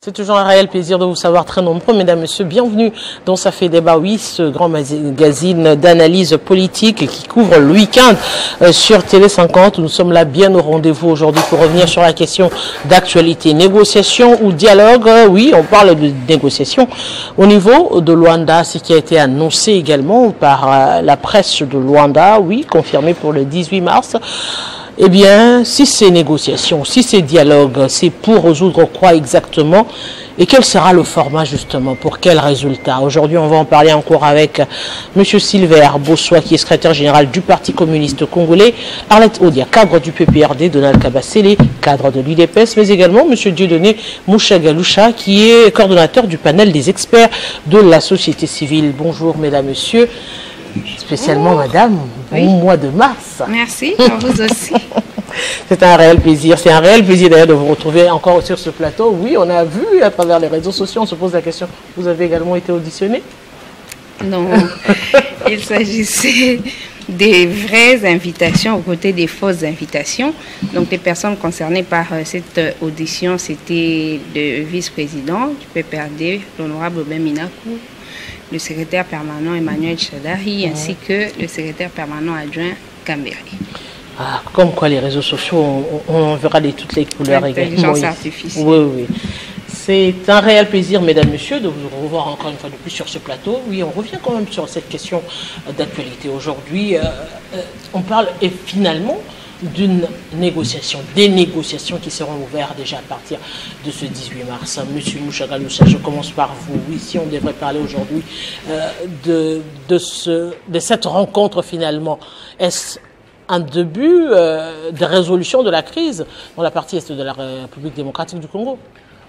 C'est toujours un réel plaisir de vous savoir très nombreux, mesdames, messieurs. Bienvenue dans Ça fait débat, oui, ce grand magazine d'analyse politique qui couvre le week-end sur Télé 50. Nous sommes là bien au rendez-vous aujourd'hui pour revenir sur la question d'actualité. Négociation ou dialogue? Oui, on parle de négociation au niveau de Luanda, ce qui a été annoncé également par la presse de Luanda, oui, confirmé pour le 18 mars. Eh bien, si c'est négociation, si c'est dialogue, c'est pour résoudre quoi exactement? Et quel sera le format justement? Pour quel résultat? Aujourd'hui, on va en parler encore avec M. Silver Bossois, qui est secrétaire général du Parti communiste congolais, Arlette Odia, cadre du PPRD, Donald Kabasele, cadre de l'UDPS, mais également M. Dieudonné Mouchagaloucha, qui est coordonnateur du panel des experts de la société civile. Bonjour, mesdames, messieurs. Spécialement, madame, oui. Au mois de mars. Merci, à vous aussi. C'est un réel plaisir. C'est un réel plaisir d'ailleurs de vous retrouver encore sur ce plateau. Oui, on a vu à travers les réseaux sociaux, on se pose la question, vous avez également été auditionné? Non, il s'agissait des vraies invitations aux côtés des fausses invitations. Donc les personnes concernées par cette audition, c'était le vice-président du PPRD, l'honorable Obin Minakou, le secrétaire permanent Emmanuel Chadari, ainsi que le secrétaire permanent adjoint Kamberi. Ah, comme quoi les réseaux sociaux, on verra toutes les couleurs également. L'intelligence artificielle. Oui, oui. C'est un réel plaisir, mesdames, messieurs, de vous revoir encore une fois de plus sur ce plateau. Oui, on revient quand même sur cette question d'actualité. Aujourd'hui, on parle et finalement d'une négociation, des négociations qui seront ouvertes déjà à partir de ce 18 mars. Monsieur Mouchagaloucha, je commence par vous. Oui, si on devrait parler aujourd'hui de cette rencontre finalement, est-ce un début de résolution de la crise dans la partie est de la République démocratique du Congo?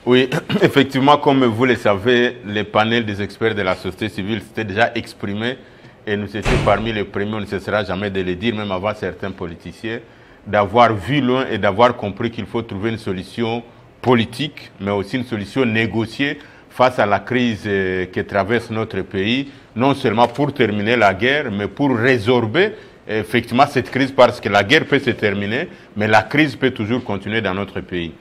Oui, effectivement, comme vous le savez, les panels des experts de la société civile s'étaient déjà exprimés et nous étions parmi les premiers, on ne cessera jamais de le dire, même avant certains politiciens, d'avoir vu loin et d'avoir compris qu'il faut trouver une solution politique, mais aussi une solution négociée face à la crise que traverse notre pays, non seulement pour terminer la guerre, mais pour résorber effectivement cette crise, parce que la guerre peut se terminer, mais la crise peut toujours continuer dans notre pays.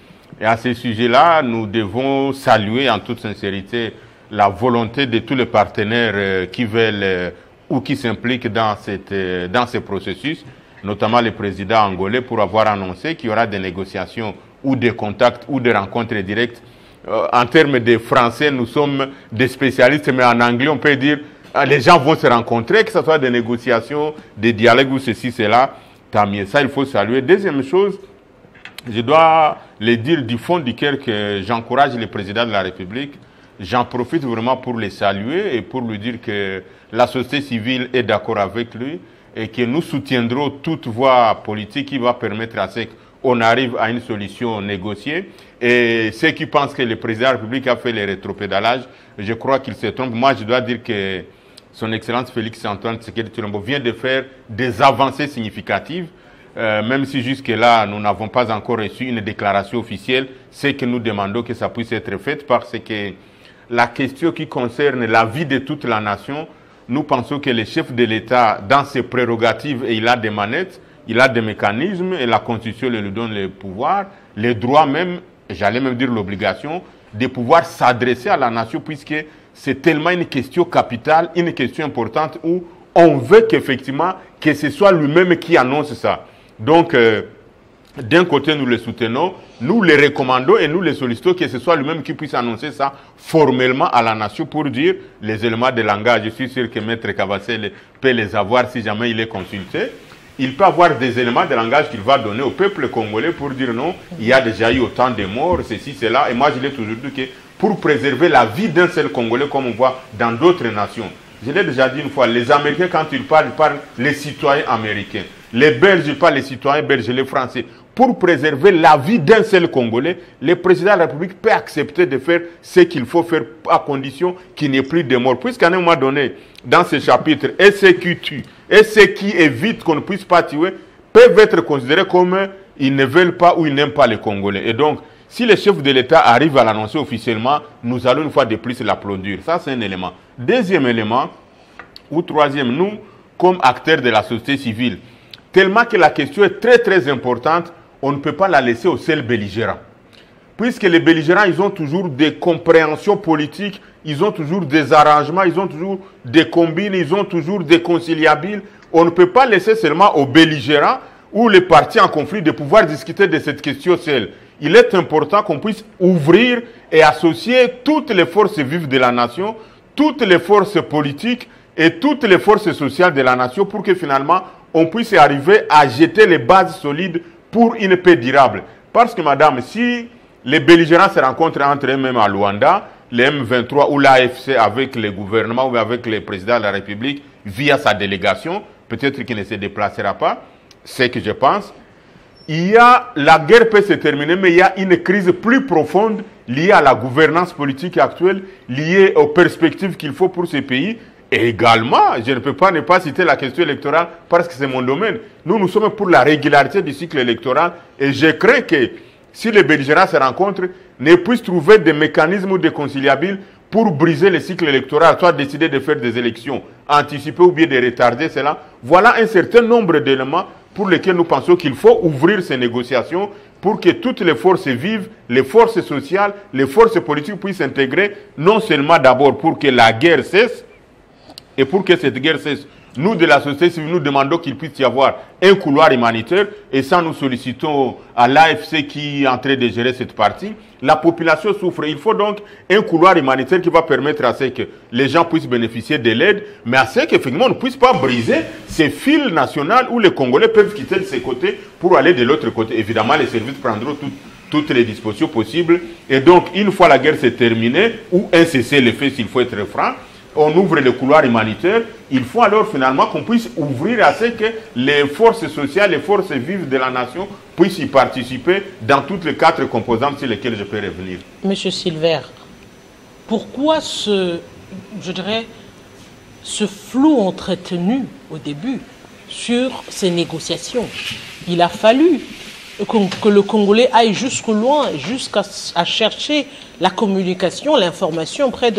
Et à ce sujet-là, nous devons saluer en toute sincérité la volonté de tous les partenaires qui veulent ou qui s'impliquent dans ce processus, notamment le président angolais, pour avoir annoncé qu'il y aura des négociations ou des contacts ou des rencontres directes. En termes de français, nous sommes des spécialistes, mais en anglais, on peut dire les gens vont se rencontrer, que ce soit des négociations, des dialogues ou ceci, cela, tant mieux. Ça, il faut saluer. Deuxième chose, je dois le dire du fond du cœur que j'encourage le président de la République. J'en profite vraiment pour le saluer et pour lui dire que la société civile est d'accord avec lui et que nous soutiendrons toute voie politique qui va permettre à ce qu'on arrive à une solution négociée. Et ceux qui pensent que le président de la République a fait le rétropédalage, je crois qu'il se trompe. Moi, je dois dire que son Excellence Félix-Antoine Tshisekedi Tshilombo vient de faire des avancées significatives. Même si jusque-là, nous n'avons pas encore reçu une déclaration officielle, c'est que nous demandons que ça puisse être fait parce que la question qui concerne la vie de toute la nation, nous pensons que le chef de l'État, dans ses prérogatives, et il a des manettes, il a des mécanismes, et la Constitution lui donne le pouvoir, le droit même, j'allais même dire l'obligation, de pouvoir s'adresser à la nation, puisque c'est tellement une question capitale, une question importante, où on veut qu'effectivement, que ce soit lui-même qui annonce ça. Donc, d'un côté, nous le soutenons, nous le recommandons et nous le sollicitons que ce soit lui-même qui puisse annoncer ça formellement à la nation pour dire les éléments de langage. Je suis sûr que Maître Kabasele peut les avoir si jamais il est consulté. Il peut avoir des éléments de langage qu'il va donner au peuple congolais pour dire non, il y a déjà eu autant de morts, ceci, cela. Et moi, je l'ai toujours dit que pour préserver la vie d'un seul Congolais, comme on voit dans d'autres nations. Je l'ai déjà dit une fois, les Américains, quand ils parlent les citoyens américains. Les Belges parlent les citoyens belges, les Français. Pour préserver la vie d'un seul Congolais, le président de la République peut accepter de faire ce qu'il faut faire à condition qu'il n'y ait plus de morts. Puisqu'à un moment donné, dans ce chapitre, et ceux qui tuent, et ceux qui évitent qu'on ne puisse pas tuer, peuvent être considérés comme ils ne veulent pas ou ils n'aiment pas les Congolais. Et donc, si le chef de l'État arrive à l'annoncer officiellement, nous allons une fois de plus l'applaudir. Ça, c'est un élément. Deuxième élément, ou troisième, nous, comme acteurs de la société civile, tellement que la question est très très importante, on ne peut pas la laisser au seul belligérant. puisque les belligérants, ils ont toujours des compréhensions politiques, ils ont toujours des arrangements, ils ont toujours des combines, ils ont toujours des conciliabiles. On ne peut pas laisser seulement aux belligérants ou les partis en conflit de pouvoir discuter de cette question seule. Il est important qu'on puisse ouvrir et associer toutes les forces vives de la nation, toutes les forces politiques et toutes les forces sociales de la nation pour que finalement on puisse arriver à jeter les bases solides pour une paix durable. Parce que madame, si les belligérants se rencontrent entre eux-mêmes à Luanda, les M23 ou l'AFC avec le gouvernement ou avec le président de la République via sa délégation, peut-être qu'il ne se déplacera pas, c'est que je pense. La guerre peut se terminer, mais il y a une crise plus profonde liée à la gouvernance politique actuelle, liée aux perspectives qu'il faut pour ces pays. Et également, je ne peux pas ne pas citer la question électorale parce que c'est mon domaine. Nous sommes pour la régularité du cycle électoral et je crains que si les belligérants se rencontrent, ne puissent trouver des mécanismes ou des conciliabiles pour briser le cycle électoral, soit décider de faire des élections anticipées ou bien de retarder cela. Voilà un certain nombre d'éléments pour lesquels nous pensons qu'il faut ouvrir ces négociations pour que toutes les forces vives, les forces sociales, les forces politiques puissent s'intégrer, non seulement d'abord pour que la guerre cesse, et pour que cette guerre cesse, nous de la société civile, nous demandons qu'il puisse y avoir un couloir humanitaire, et ça nous sollicitons à l'AFC qui est en train de gérer cette partie. La population souffre. Il faut donc un couloir humanitaire qui va permettre à ce que les gens puissent bénéficier de l'aide, mais à ce qu'effectivement on ne puisse pas briser ces fils nationaux où les Congolais peuvent quitter de ces côtés pour aller de l'autre côté. Évidemment, les services prendront toutes les dispositions possibles. Et donc, une fois la guerre s'est terminée, ou un cessez-le-feu s'il faut être franc, on ouvre le couloir humanitaire, il faut alors finalement qu'on puisse ouvrir à ce que les forces sociales, les forces vives de la nation puissent y participer dans toutes les 4 composantes sur lesquelles je peux revenir. Monsieur Silver, pourquoi ce flou entretenu au début sur ces négociations? Il a fallu que le Congolais aille jusqu'au loin, jusqu'à chercher la communication, l'information auprès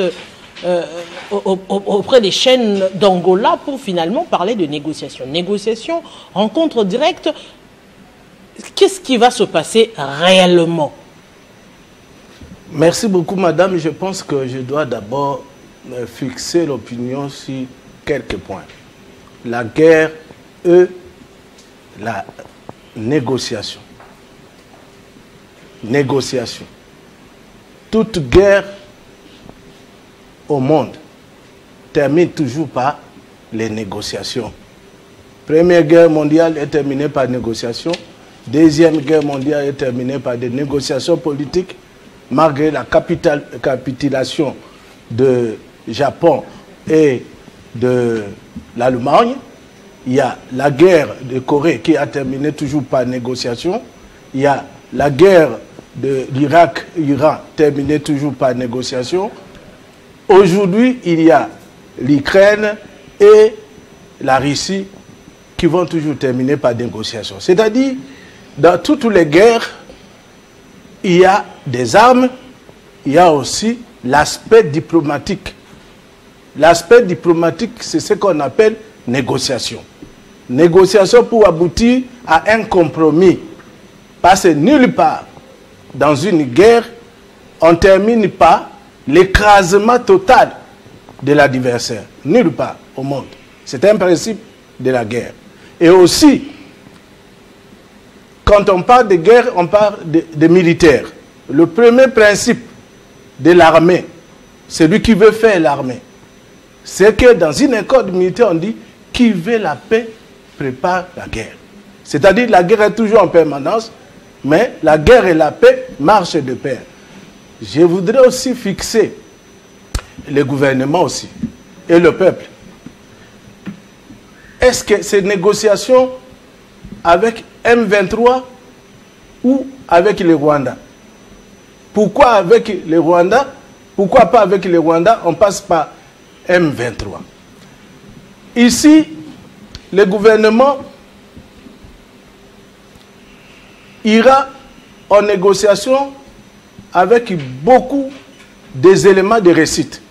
des chaînes d'Angola pour finalement parler de négociations. Négociations, rencontres directes. Qu'est-ce qui va se passer réellement? Merci beaucoup, madame. Je pense que je dois d'abord fixer l'opinion sur quelques points. La guerre et la négociation. Négociation. Toute guerre au monde termine toujours par les négociations. Première guerre mondiale est terminée par négociations. Deuxième guerre mondiale est terminée par des négociations politiques. Malgré la capitulation de Japon et de l'Allemagne, il y a la guerre de Corée qui a terminé toujours par négociation. Il y a la guerre de l'Irak-Iran terminée toujours par négociation. Aujourd'hui, il y a l'Ukraine et la Russie qui vont toujours terminer par négociation. C'est-à-dire, dans toutes les guerres, il y a des armes, il y a aussi l'aspect diplomatique. L'aspect diplomatique, c'est ce qu'on appelle négociation. Négociation pour aboutir à un compromis. Parce que nulle part, dans une guerre, on ne termine pas l'écrasement total de l'adversaire. Nulle part au monde. C'est un principe de la guerre. Et aussi, quand on parle de guerre, on parle de militaires. Le premier principe de l'armée, celui qui veut faire l'armée, c'est que dans une école militaire, on dit qui veut la paix prépare la guerre. C'est-à-dire la guerre est toujours en permanence, mais la guerre et la paix marchent de pair. Je voudrais aussi fixer le gouvernement aussi et le peuple. Est-ce que ces négociations avec M23 ou avec le Rwanda? Pourquoi avec le Rwanda? Pourquoi pas avec le Rwanda? On passe par M23. Ici, le gouvernement ira en négociation avec beaucoup des éléments de réussite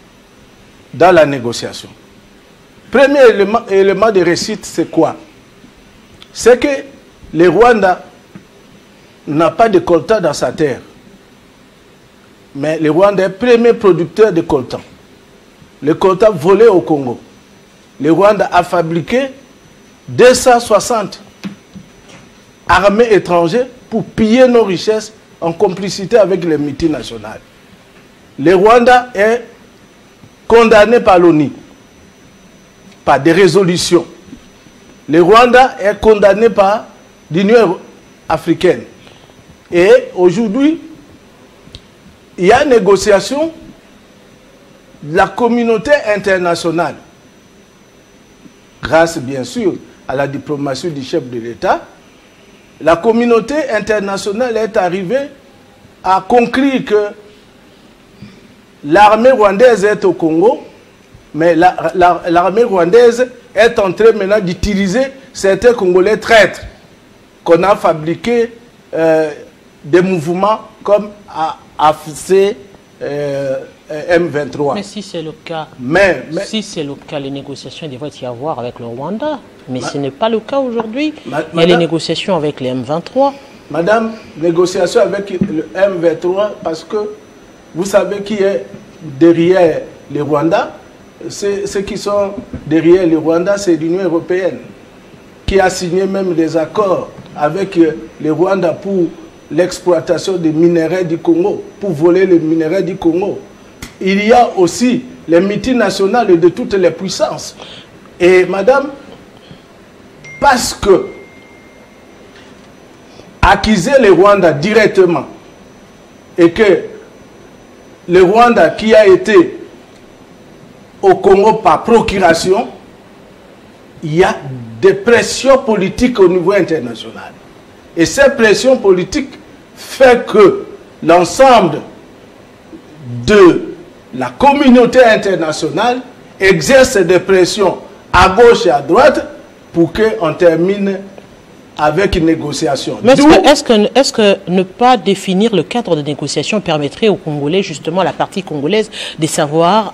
dans la négociation. Premier élément de réussite, c'est quoi? C'est que le Rwanda n'a pas de quota dans sa terre. Mais le Rwanda est premier producteur de coltan. Le coltan volé au Congo. Le Rwanda a fabriqué 260 armées étrangères pour piller nos richesses en complicité avec les multinationales. Le Rwanda est condamné par l'ONU, par des résolutions. Le Rwanda est condamné par l'Union africaine. Et aujourd'hui, il y a une négociation de la communauté internationale, grâce bien sûr à la diplomatie du chef de l'État. La communauté internationale est arrivée à conclure que l'armée rwandaise est au Congo, mais l'armée rwandaise est en train maintenant d'utiliser certains Congolais traîtres qu'on a fabriqués des mouvements comme AFC M23. Mais si c'est le cas, si c'est le cas, les négociations devraient y avoir avec le Rwanda. Mais ce n'est pas le cas aujourd'hui. Il y a les négociations avec les M23. Madame, négociation avec le M23 parce que vous savez qui est derrière le Rwanda. Ceux qui sont derrière le Rwanda, c'est l'Union européenne qui a signé même des accords avec le Rwanda pour l'exploitation des minéraux du Congo, pour voler les minéraux du Congo. Il y a aussi les multinationales de toutes les puissances. Et madame, parce que accuser le Rwanda directement et que le Rwanda qui a été au Congo par procuration, il y a des pressions politiques au niveau international. Et cette pression politique fait que l'ensemble de la communauté internationale exerce des pressions à gauche et à droite pour qu'on termine avec une négociation. Mais est-ce que ne pas définir le cadre de négociation permettrait aux Congolais, justement à la partie congolaise, de savoir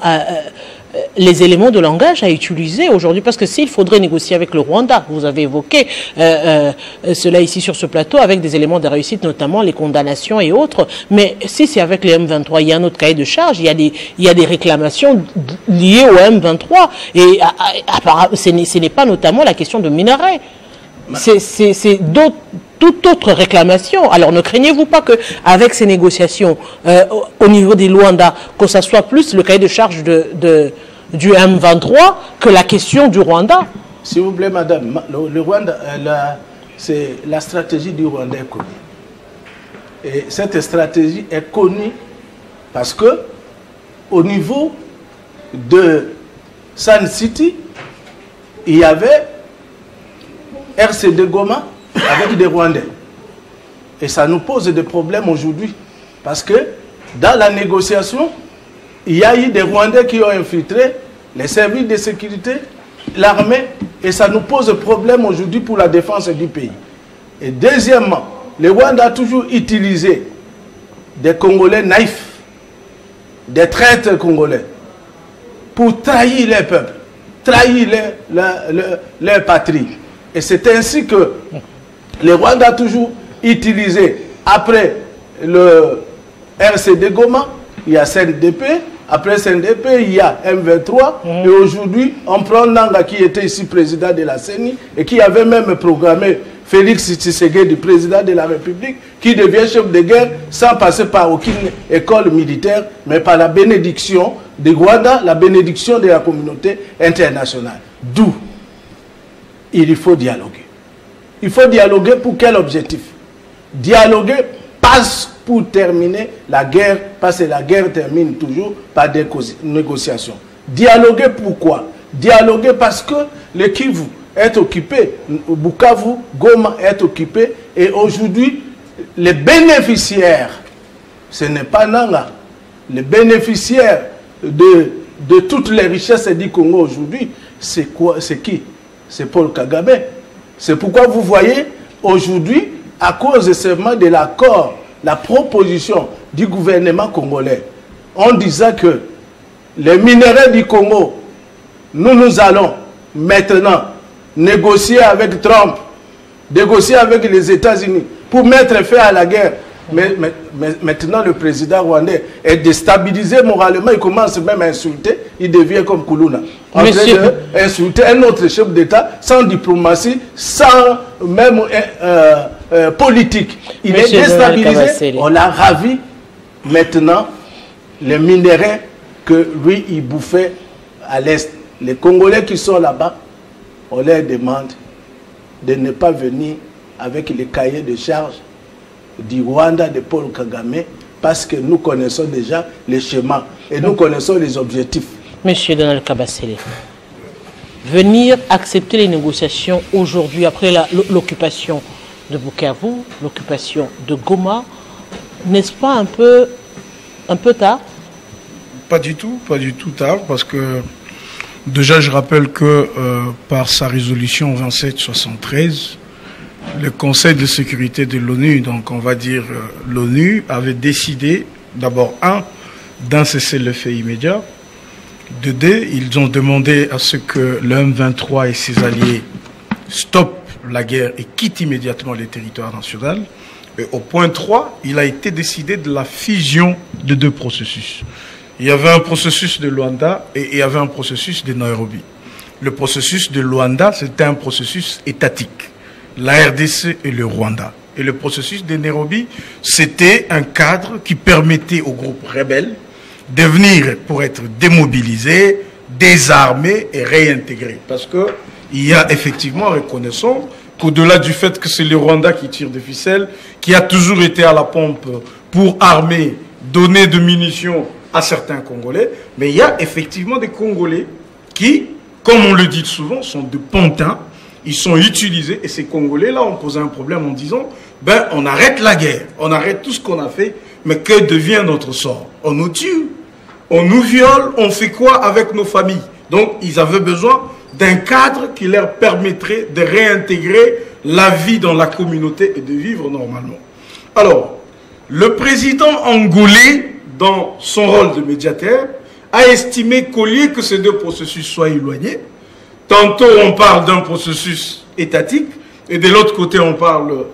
les éléments de langage à utiliser aujourd'hui? Parce que s'il faudrait négocier avec le Rwanda, vous avez évoqué cela ici sur ce plateau, avec des éléments de réussite, notamment les condamnations et autres, mais si c'est avec les M23, il y a un autre cahier de charge, il y a des réclamations liées au M23, et ce n'est pas notamment la question de minerais. C'est toute autre réclamation. Alors ne craignez-vous pas qu'avec ces négociations au niveau des Luanda, que ça soit plus le cahier de charge du M23 que la question du Rwanda? S'il vous plaît, madame, le Rwanda, la stratégie du Rwanda est connue. Et cette stratégie est connue parce que au niveau de Sun City, il y avait RCD Goma avec des Rwandais. Et ça nous pose des problèmes aujourd'hui. Parce que dans la négociation, il y a eu des Rwandais qui ont infiltré les services de sécurité, l'armée, et ça nous pose problème aujourd'hui pour la défense du pays. Et deuxièmement, le Rwanda a toujours utilisé des Congolais naïfs, des traîtres congolais, pour trahir les peuples, trahir leur patrie. Et c'est ainsi que le Rwanda a toujours utilisé, après le RCD Goma, il y a CNDP, après CNDP, il y a M23, et aujourd'hui, on prend Nanga qui était ici président de la CENI, et qui avait même programmé Félix Tshisekedi, président de la République, qui devient chef de guerre sans passer par aucune école militaire, mais par la bénédiction de Rwanda, la bénédiction de la communauté internationale. D'où il faut dialoguer. Il faut dialoguer pour quel objectif? Dialoguer passe pour terminer la guerre, parce que la guerre termine toujours par des négociations. Dialoguer pourquoi? Dialoguer parce que le Kivu est occupé, Bukavu, Goma est occupé, et aujourd'hui, les bénéficiaires, ce n'est pas Nanga, les bénéficiaires de toutes les richesses du Congo aujourd'hui, c'est quoi? C'est qui? C'est Paul Kagame. C'est pourquoi vous voyez aujourd'hui, à cause seulement de l'accord, la proposition du gouvernement congolais, en disant que les minéraux du Congo, nous allons maintenant négocier avec Trump, négocier avec les États-Unis pour mettre fin à la guerre. Mais maintenant, le président rwandais est déstabilisé moralement. Il commence même à insulter. Il devient comme Koulouna. En train d'insulter un autre chef d'État sans diplomatie, sans même politique. Il est déstabilisé. On l'a ravi. Maintenant, les minéraux que lui, il bouffait à l'Est. Les Congolais qui sont là-bas, on leur demande de ne pas venir avec les cahiers de charges du Rwanda de Paul Kagame, parce que nous connaissons déjà les schémas et nous connaissons les objectifs. Monsieur Donald Kabasele, venir accepter les négociations aujourd'hui, après l'occupation de Bukavu, l'occupation de Goma, n'est-ce pas un peu tard? Pas du tout tard, parce que déjà je rappelle que par sa résolution 2773, le Conseil de sécurité de l'ONU, donc on va dire l'ONU, avait décidé d'abord d'un cessez-le-feu immédiat, de deux, ils ont demandé à ce que le M23 et ses alliés stoppent la guerre et quittent immédiatement les territoires nationaux. Et au point 3, il a été décidé de la fusion de deux processus. Il y avait un processus de Luanda et il y avait un processus de Nairobi. Le processus de Luanda, c'était un processus étatique. La RDC et le Rwanda. Et le processus de Nairobi, c'était un cadre qui permettait aux groupes rebelles de venir pour être démobilisés, désarmés et réintégrés. Parce qu'il y a effectivement, reconnaissant qu'au-delà du fait que c'est le Rwanda qui tire des ficelles, qui a toujours été à la pompe pour armer, donner de munitions à certains Congolais, mais il y a effectivement des Congolais qui, comme on le dit souvent, sont de pantins. Ils sont utilisés, et ces Congolais-là ont posé un problème en disant, ben, on arrête la guerre, on arrête tout ce qu'on a fait, mais que devient notre sort? On nous tue, on nous viole, on fait quoi avec nos familles? Donc, ils avaient besoin d'un cadre qui leur permettrait de réintégrer la vie dans la communauté et de vivre normalement. Alors, le président angolais, dans son rôle de médiateur, a estimé qu'au lieu que ces deux processus soient éloignés, tantôt on parle d'un processus étatique et de l'autre côté on parle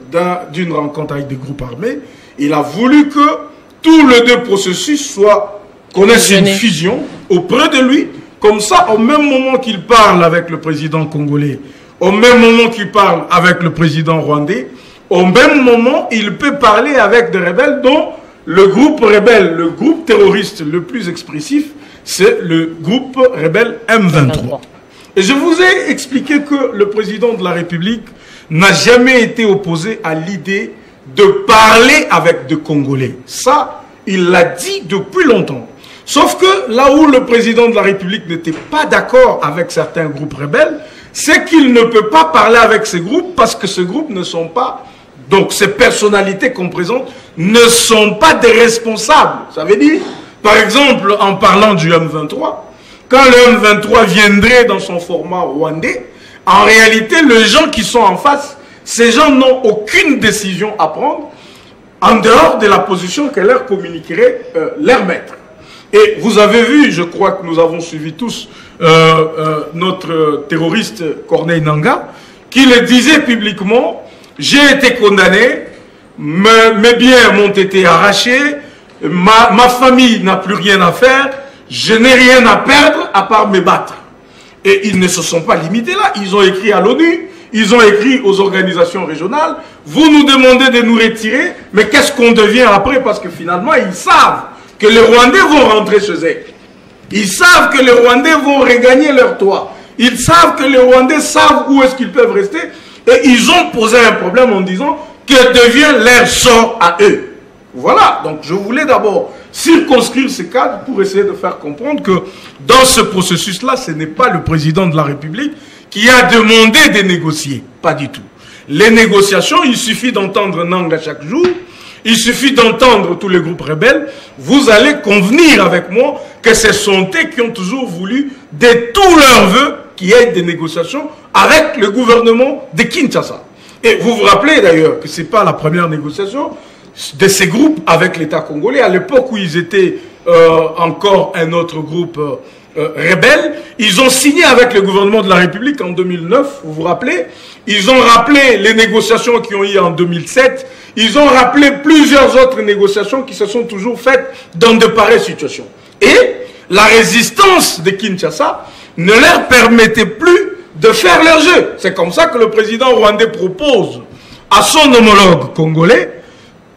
d'une rencontre avec des groupes armés. Il a voulu que tous les deux processus connaissent une fusion auprès de lui. Comme ça, au même moment qu'il parle avec le président congolais, au même moment qu'il parle avec le président rwandais, au même moment il peut parler avec des rebelles dont le groupe rebelle, le groupe terroriste le plus expressif, c'est le groupe rebelle M23. Et je vous ai expliqué que le président de la République n'a jamais été opposé à l'idée de parler avec des Congolais. Ça, il l'a dit depuis longtemps. Sauf que là où le président de la République n'était pas d'accord avec certains groupes rebelles, c'est qu'il ne peut pas parler avec ces groupes parce que ces groupes ne sont pas, donc ces personnalités qu'on présente, ne sont pas des responsables. Ça veut dire, par exemple, en parlant du M23, quand le M23 viendrait dans son format rwandais, en réalité, les gens qui sont en face, ces gens n'ont aucune décision à prendre en dehors de la position que leur communiquerait leur maître. Et vous avez vu, je crois que nous avons suivi tous notre terroriste Corneille Nangaa, qui le disait publiquement, j'ai été condamné, mes biens m'ont été arrachés, ma famille n'a plus rien à faire, je n'ai rien à perdre à part me battre. Et ils ne se sont pas limités là. Ils ont écrit à l'ONU, ils ont écrit aux organisations régionales. Vous nous demandez de nous retirer, mais qu'est-ce qu'on devient après? Parce que finalement, ils savent que les Rwandais vont rentrer chez eux. Ils savent que les Rwandais vont regagner leur toit. Ils savent que les Rwandais savent où est-ce qu'ils peuvent rester. Et ils ont posé un problème en disant que devient leur sort à eux. Voilà, donc je voulais d'abord circonscrire ce cadre pour essayer de faire comprendre que dans ce processus-là, ce n'est pas le président de la République qui a demandé de négocier. Pas du tout. Les négociations, il suffit d'entendre Nangaa chaque jour, il suffit d'entendre tous les groupes rebelles, vous allez convenir avec moi que ce sont eux qui ont toujours voulu, de tous leurs voeux, qu'il y ait des négociations avec le gouvernement de Kinshasa. Et vous vous rappelez d'ailleurs que ce n'est pas la première négociation de ces groupes avec l'État congolais, à l'époque où ils étaient encore un autre groupe rebelles. Ils ont signé avec le gouvernement de la République en 2009, vous vous rappelez. Ils ont rappelé les négociations qui ont eu en 2007. Ils ont rappelé plusieurs autres négociations qui se sont toujours faites dans de pareilles situations. Et la résistance de Kinshasa ne leur permettait plus de faire leur jeu. C'est comme ça que le président rwandais propose à son homologue congolais,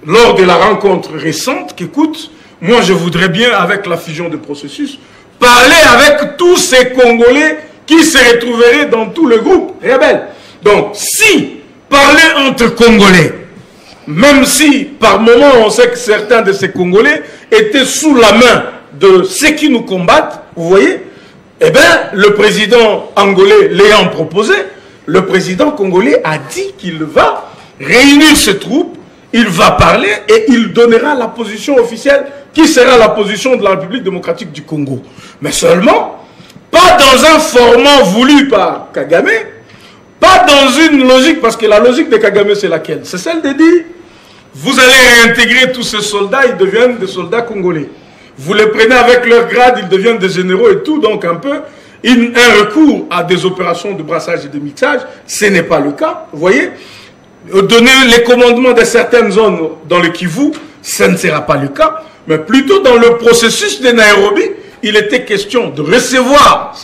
lors de la rencontre récente, qu'écoute, moi je voudrais bien, avec la fusion de processus, parler avec tous ces Congolais qui se retrouveraient dans tout le groupe rebelle. Donc, si parler entre Congolais, même si par moment on sait que certains de ces Congolais étaient sous la main de ceux qui nous combattent, vous voyez, eh bien, le président angolais l'ayant proposé, le président congolais a dit qu'il va réunir ses troupes, il va parler et il donnera la position officielle qui sera la position de la République démocratique du Congo. Mais seulement, pas dans un format voulu par Kagame, pas dans une logique, parce que la logique de Kagame c'est laquelle? C'est celle de dire, vous allez réintégrer tous ces soldats, ils deviennent des soldats congolais. Vous les prenez avec leur grade, ils deviennent des généraux et tout, donc un peu un recours à des opérations de brassage et de mixage, ce n'est pas le cas, vous voyez. Donner les commandements de certaines zones dans le Kivu, ce ne sera pas le cas, mais plutôt dans le processus de Nairobi, il était question de recevoir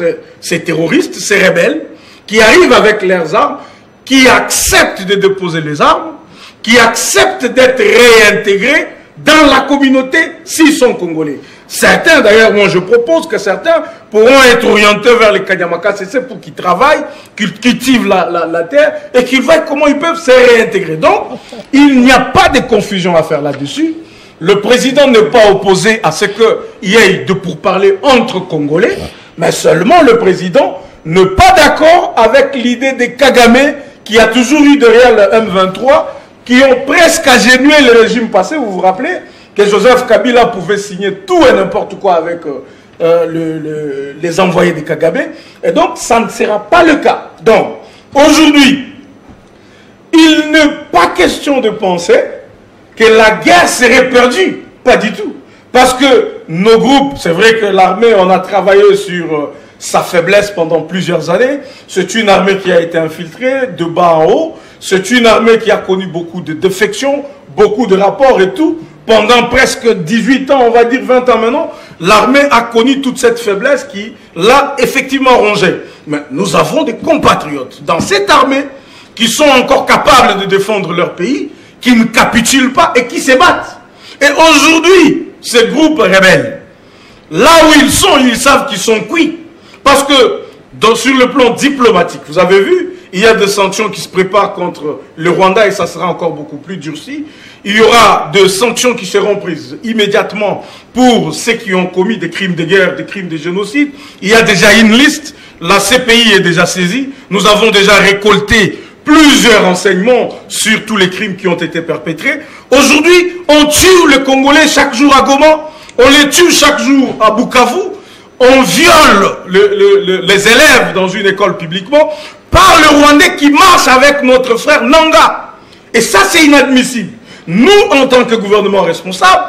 ces terroristes, ces rebelles, qui arrivent avec leurs armes, qui acceptent de déposer les armes, qui acceptent d'être réintégrés dans la communauté s'ils sont congolais. Certains, d'ailleurs, moi je propose que certains pourront être orientés vers les Kanyamaka CC pour qu'ils travaillent, qu'ils cultivent la terre et qu'ils voient comment ils peuvent se réintégrer. Donc, il n'y a pas de confusion à faire là-dessus. Le président n'est pas opposé à ce qu'il y ait de pourparlers entre Congolais, mais seulement le président n'est pas d'accord avec l'idée de Kagame qui a toujours eu derrière le M23, qui ont presque agenouillé le régime passé, vous vous rappelez que Joseph Kabila pouvait signer tout et n'importe quoi avec les envoyés de Kagame. Et donc, ça ne sera pas le cas. Donc, aujourd'hui, il n'est pas question de penser que la guerre serait perdue. Pas du tout. Parce que nos groupes, c'est vrai que l'armée, on a travaillé sur sa faiblesse pendant plusieurs années. C'est une armée qui a été infiltrée de bas en haut. C'est une armée qui a connu beaucoup de défections, beaucoup de rapports et tout. Pendant presque 18 ans, on va dire 20 ans maintenant, l'armée a connu toute cette faiblesse qui l'a effectivement rongée. Mais nous avons des compatriotes dans cette armée qui sont encore capables de défendre leur pays, qui ne capitulent pas et qui se battent. Et aujourd'hui, ces groupes rebelles, là où ils sont, ils savent qu'ils sont cuits. Parce que sur le plan diplomatique, vous avez vu, il y a des sanctions qui se préparent contre le Rwanda et ça sera encore beaucoup plus durci. Il y aura des sanctions qui seront prises immédiatement pour ceux qui ont commis des crimes de guerre, des crimes de génocide. Il y a déjà une liste, la CPI est déjà saisie. Nous avons déjà récolté plusieurs renseignements sur tous les crimes qui ont été perpétrés. Aujourd'hui, on tue les Congolais chaque jour à Goma, on les tue chaque jour à Bukavu, on viole les élèves dans une école publiquement par le Rwandais qui marche avec notre frère Nanga. Et ça, c'est inadmissible. Nous, en tant que gouvernement responsable,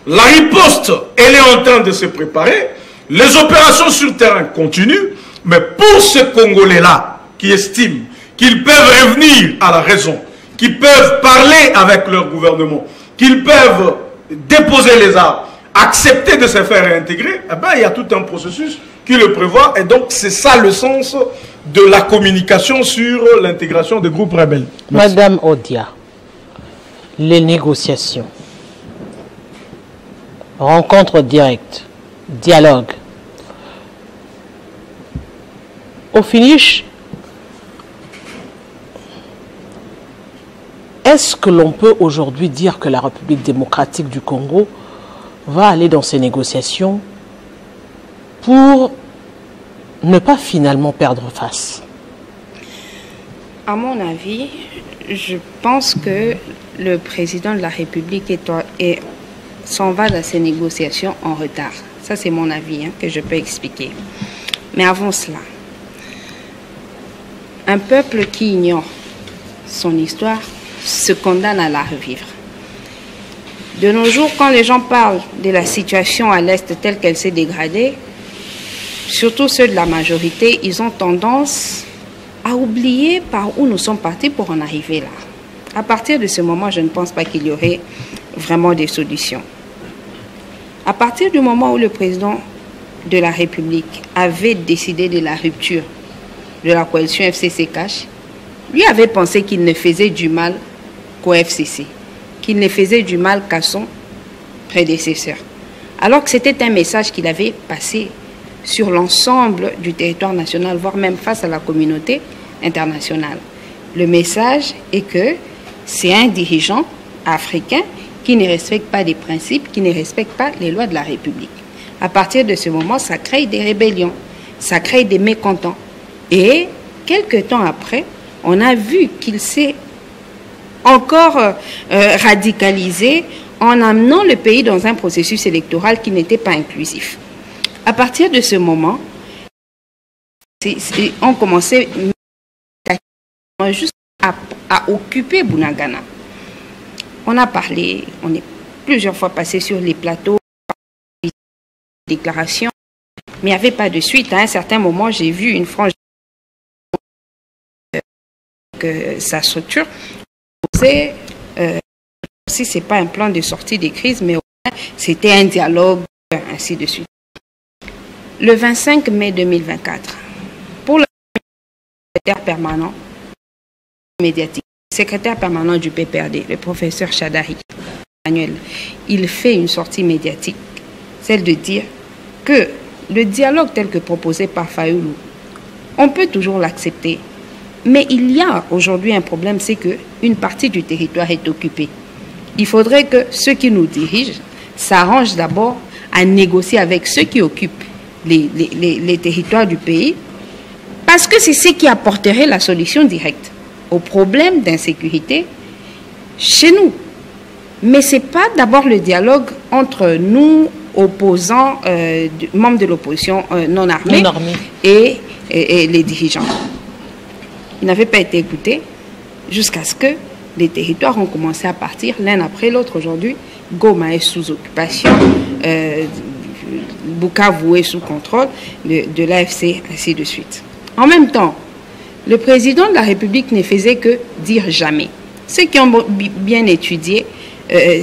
la riposte, elle est en train de se préparer. Les opérations sur terrain continuent. Mais pour ces Congolais-là, qui estiment qu'ils peuvent revenir à la raison, qu'ils peuvent parler avec leur gouvernement, qu'ils peuvent déposer les armes, accepter de se faire réintégrer, eh ben, il y a tout un processus qui le prévoit. Et donc, c'est ça le sens de la communication sur l'intégration des groupes rebelles. Merci. Madame Odia, les négociations, rencontres directes, dialogue. Au finish, est-ce que l'on peut aujourd'hui dire que la République démocratique du Congo va aller dans ces négociations pour ne pas finalement perdre face? À mon avis, je pense que le président de la République s'en va dans ces négociations en retard. Ça, c'est mon avis que je peux expliquer. Mais avant cela, un peuple qui ignore son histoire se condamne à la revivre. De nos jours, quand les gens parlent de la situation à l'Est telle qu'elle s'est dégradée, surtout ceux de la majorité, ils ont tendance à oublier par où nous sommes partis pour en arriver là. À partir de ce moment, je ne pense pas qu'il y aurait vraiment des solutions. À partir du moment où le président de la République avait décidé de la rupture de la coalition FCC-Cash, lui avait pensé qu'il ne faisait du mal qu'au FCC, qu'il ne faisait du mal qu'à son prédécesseur. Alors que c'était un message qu'il avait passé sur l'ensemble du territoire national, voire même face à la communauté internationale. Le message est que c'est un dirigeant africain qui ne respecte pas des principes, qui ne respecte pas les lois de la République. À partir de ce moment, ça crée des rébellions, ça crée des mécontents. Et quelques temps après, on a vu qu'il s'est encore radicalisé en amenant le pays dans un processus électoral qui n'était pas inclusif. À partir de ce moment, on commençait juste à occuper Bunagana. On a parlé, on est plusieurs fois passé sur les plateaux, déclarations, mais il n'y avait pas de suite. À un certain moment, j'ai vu une frange que sa structure, si ce n'est pas un plan de sortie des crises, mais c'était un dialogue, ainsi de suite. Le 25 mai 2024, pour le secrétaire permanent médiatique, secrétaire permanent du PPRD, le professeur Chadari Emmanuel, il fait une sortie médiatique, celle de dire que le dialogue tel que proposé par Fayoulou, on peut toujours l'accepter, mais il y a aujourd'hui un problème, c'est qu'une partie du territoire est occupée. Il faudrait que ceux qui nous dirigent s'arrangent d'abord à négocier avec ceux qui occupent les territoires du pays, parce que c'est ce qui apporterait la solution directe au problème d'insécurité chez nous. Mais ce n'est pas d'abord le dialogue entre nous, opposants, membres de l'opposition non armés, et les dirigeants. Ils n'avaient pas été écoutés jusqu'à ce que les territoires ont commencé à partir l'un après l'autre. Aujourd'hui, Goma est sous occupation, Bukavu est sous contrôle de l'AFC, ainsi de suite. En même temps, le président de la République ne faisait que dire jamais. Ceux qui ont bien étudié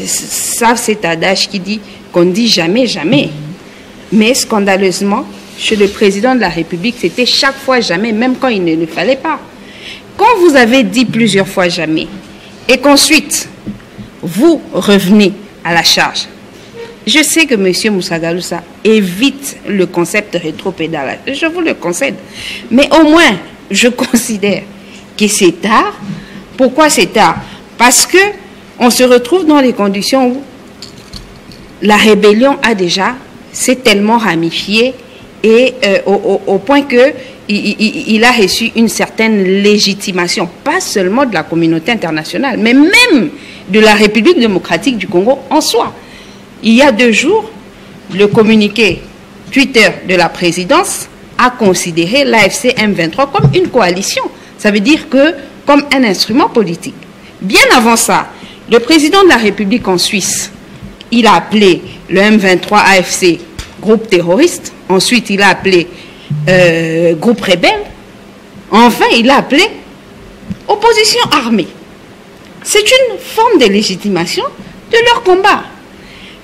savent cet adage qui dit qu'on dit jamais, jamais. Mais scandaleusement, chez le président de la République, c'était chaque fois jamais, même quand il ne le fallait pas. Quand vous avez dit plusieurs fois jamais, et qu'ensuite, vous revenez à la charge, je sais que M. Moussa Galoussa évite le concept rétropédalage, je vous le concède. Mais au moins, je considère que c'est tard. Pourquoi c'est tard? Parce qu'on se retrouve dans les conditions où la rébellion s'est tellement ramifiée et au point qu'il a reçu une certaine légitimation, pas seulement de la communauté internationale, mais même de la République démocratique du Congo en soi. Il y a 2 jours, le communiqué Twitter de la présidence a considéré l'AFC M23 comme une coalition. Ça veut dire que comme un instrument politique. Bien avant ça, le président de la République en Suisse, il a appelé le M23 AFC groupe terroriste. Ensuite, il a appelé groupe rebelle. Enfin, il a appelé opposition armée. C'est une forme de légitimation de leur combat.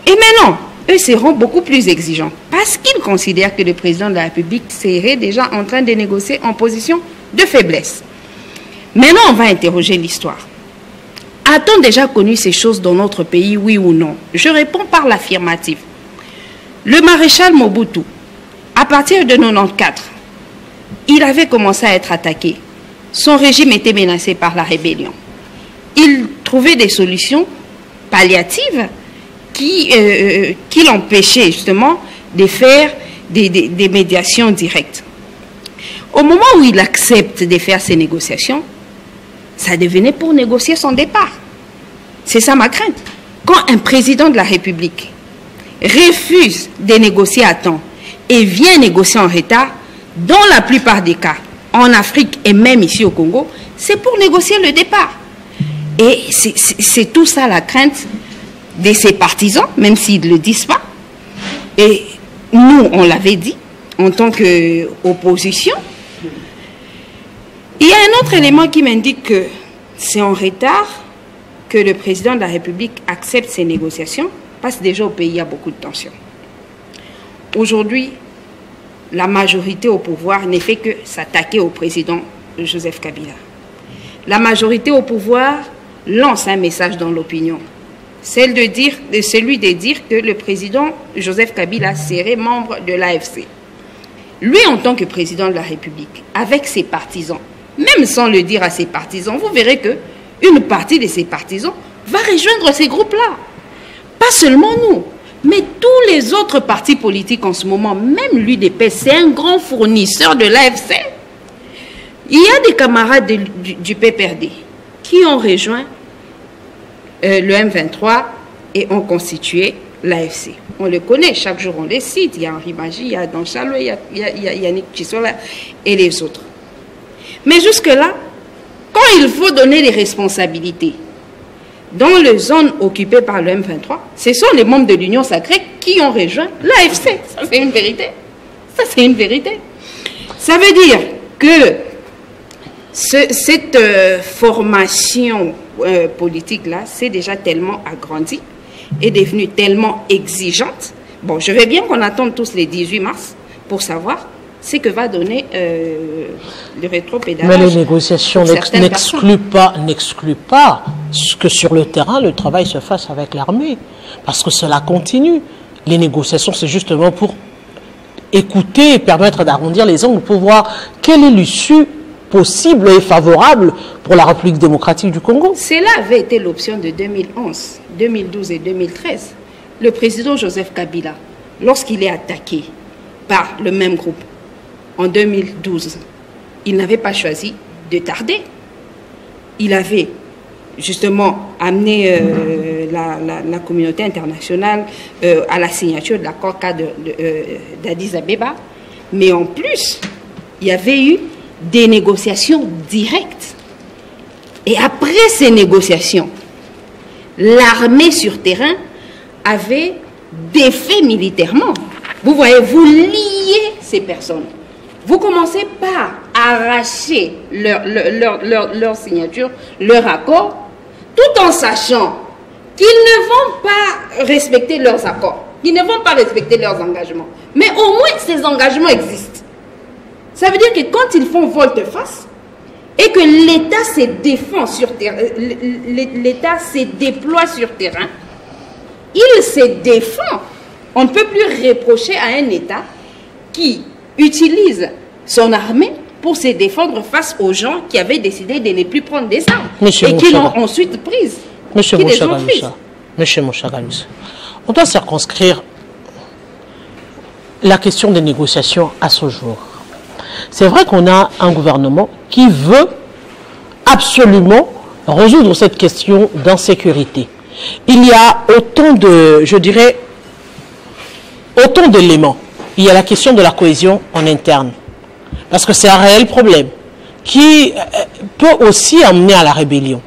Et maintenant, eux seront beaucoup plus exigeants parce qu'ils considèrent que le président de la République serait déjà en train de négocier en position de faiblesse. Maintenant, on va interroger l'histoire. A-t-on déjà connu ces choses dans notre pays, oui ou non? Je réponds par l'affirmative. Le maréchal Mobutu, à partir de 1994, il avait commencé à être attaqué. Son régime était menacé par la rébellion. Il trouvait des solutions palliatives qui l'empêchaient justement de faire des médiations directes. Au moment où il accepte de faire ces négociations, ça devenait pour négocier son départ. C'est ça ma crainte. Quand un président de la République refuse de négocier à temps et vient négocier en retard, dans la plupart des cas, en Afrique et même ici au Congo, c'est pour négocier le départ. Et c'est tout ça la crainte de ses partisans, même s'ils ne le disent pas. Et nous, on l'avait dit, en tant qu'opposition. Il y a un autre élément qui m'indique que c'est en retard que le président de la République accepte ces négociations, parce que déjà au pays, il y a beaucoup de tensions. Aujourd'hui, la majorité au pouvoir ne fait que s'attaquer au président Joseph Kabila. La majorité au pouvoir lance un message dans l'opinion, celui de dire que le président Joseph Kabila serait membre de l'AFC. Lui, en tant que président de la République, avec ses partisans, même sans le dire à ses partisans, vous verrez que une partie de ses partisans va rejoindre ces groupes-là. Pas seulement nous, mais tous les autres partis politiques en ce moment, même l'UDP, c'est un grand fournisseur de l'AFC. Il y a des camarades du PPRD qui ont rejoint le M23 et ont constitué l'AFC. On le connaît, chaque jour on les cite. Il y a Henri Magie, il y a Dan Chalo, il y a Yannick Chisola et les autres. Mais jusque-là, quand il faut donner les responsabilités dans les zones occupées par le M23, ce sont les membres de l'Union sacrée qui ont rejoint l'AFC. Ça, c'est une vérité. Ça, c'est une vérité. Ça veut dire que cette formation politique-là, c'est déjà tellement agrandie et devenue tellement exigeante. Bon, je veux bien qu'on attende tous les 18 mars pour savoir ce que va donner le rétropédalage. Mais les négociations n'excluent pas que sur le terrain, le travail se fasse avec l'armée. Parce que cela continue. Les négociations, c'est justement pour écouter et permettre d'arrondir les angles pour voir quelle est l'issue possible et favorable pour la République démocratique du Congo. Cela avait été l'option de 2011, 2012 et 2013. Le président Joseph Kabila, lorsqu'il est attaqué par le même groupe en 2012, il n'avait pas choisi de tarder. Il avait justement amené la communauté internationale à la signature de l'accord cadre d'Addis Abeba. Mais en plus, il y avait eu des négociations directes. Et après ces négociations, l'armée sur terrain avait défait militairement. Vous voyez, vous liez ces personnes. Vous commencez par arracher leur signature, leur accord, tout en sachant qu'ils ne vont pas respecter leurs accords, qu'ils ne vont pas respecter leurs engagements. Mais au moins, ces engagements existent. Ça veut dire que quand ils font volte-face et que l'État se défend sur terrain, l'État se déploie sur terrain, il se défend. On ne peut plus reprocher à un État qui utilise son armée pour se défendre face aux gens qui avaient décidé de ne plus prendre des armes et qui l'ont ensuite prises. Monsieur Mouchagalousa, on doit circonscrire la question des négociations à ce jour. C'est vrai qu'on a un gouvernement qui veut absolument résoudre cette question d'insécurité. Il y a autant de, je dirais, autant d'éléments. Il y a la question de la cohésion en interne, parce que c'est un réel problème qui peut aussi amener à la rébellion.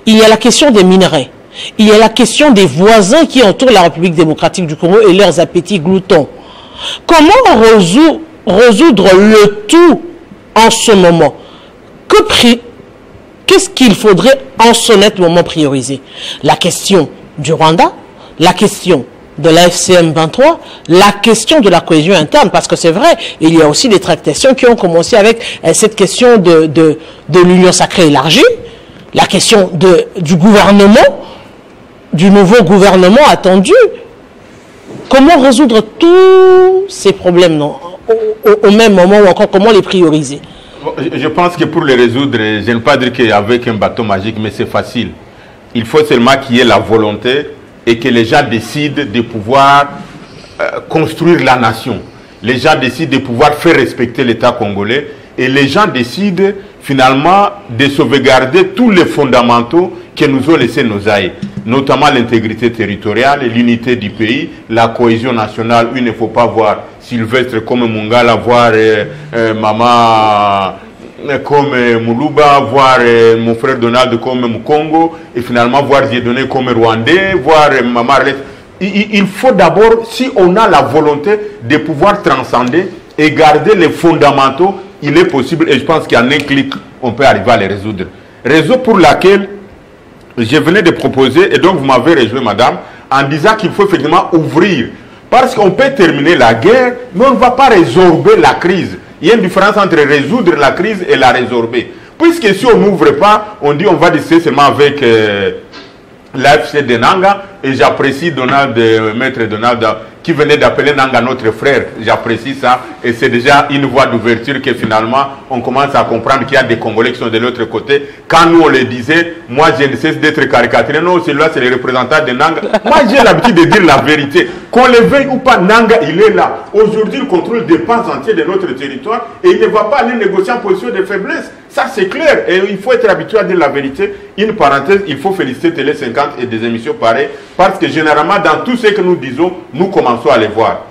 Il y a la question des minerais. Il y a la question des voisins qui entourent la République démocratique du Congo et leurs appétits gloutons. Comment résoudre le tout en ce moment? Qu'est-ce qu'il faudrait en ce net moment prioriser? La question du Rwanda, la question de la FCM 23, la question de la cohésion interne, parce que c'est vrai, il y a aussi des tractations qui ont commencé avec cette question de l'union sacrée élargie, la question du gouvernement, du nouveau gouvernement attendu. Comment résoudre tous ces problèmes au même moment, ou encore comment les prioriser? Je pense que pour les résoudre, je n'aime pas dire qu'avec un bâton magique, mais c'est facile. Il faut seulement qu'il y ait la volonté et que les gens décident de pouvoir construire la nation. Les gens décident de pouvoir faire respecter l'État congolais et les gens décident finalement de sauvegarder tous les fondamentaux que nous ont laissés nos aïeux, notamment l'intégrité territoriale, l'unité du pays, la cohésion nationale. Il ne faut pas voir Sylvestre comme Mungala, voir Maman comme Moulouba, voir mon frère Donald comme Mukongo, et finalement voir Dieudonné comme Rwandais, voir Maman. Il faut d'abord, si on a la volonté de pouvoir transcender et garder les fondamentaux, il est possible, et je pense qu'en un clic, on peut arriver à les résoudre. Raison pour laquelle je venais de proposer, et donc vous m'avez rejoint, madame, en disant qu'il faut effectivement ouvrir. Parce qu'on peut terminer la guerre, mais on ne va pas résorber la crise. Il y a une différence entre résoudre la crise et la résorber. Puisque si on n'ouvre pas, on dit on va discuter seulement avec l'AFC de Nanga, et j'apprécie Maître Donald qui venait d'appeler Nanga notre frère. J'apprécie ça, et c'est déjà une voie d'ouverture que finalement on commence à comprendre qu'il y a des Congolais qui sont de l'autre côté. Quand nous on le disait, moi je ne cesse d'être caricaturé, non, celui-là c'est le représentant de Nanga. Moi j'ai l'habitude de dire la vérité. Qu'on le veuille ou pas, Nanga il est là. Aujourd'hui il contrôle des pans entiers de notre territoire et il ne va pas aller négocier en position de faiblesse. Ça c'est clair, et il faut être habitué à dire la vérité. Une parenthèse, il faut féliciter Télé 50 et des émissions pareilles, parce que généralement dans tout ce que nous disons, nous commençons à les voir.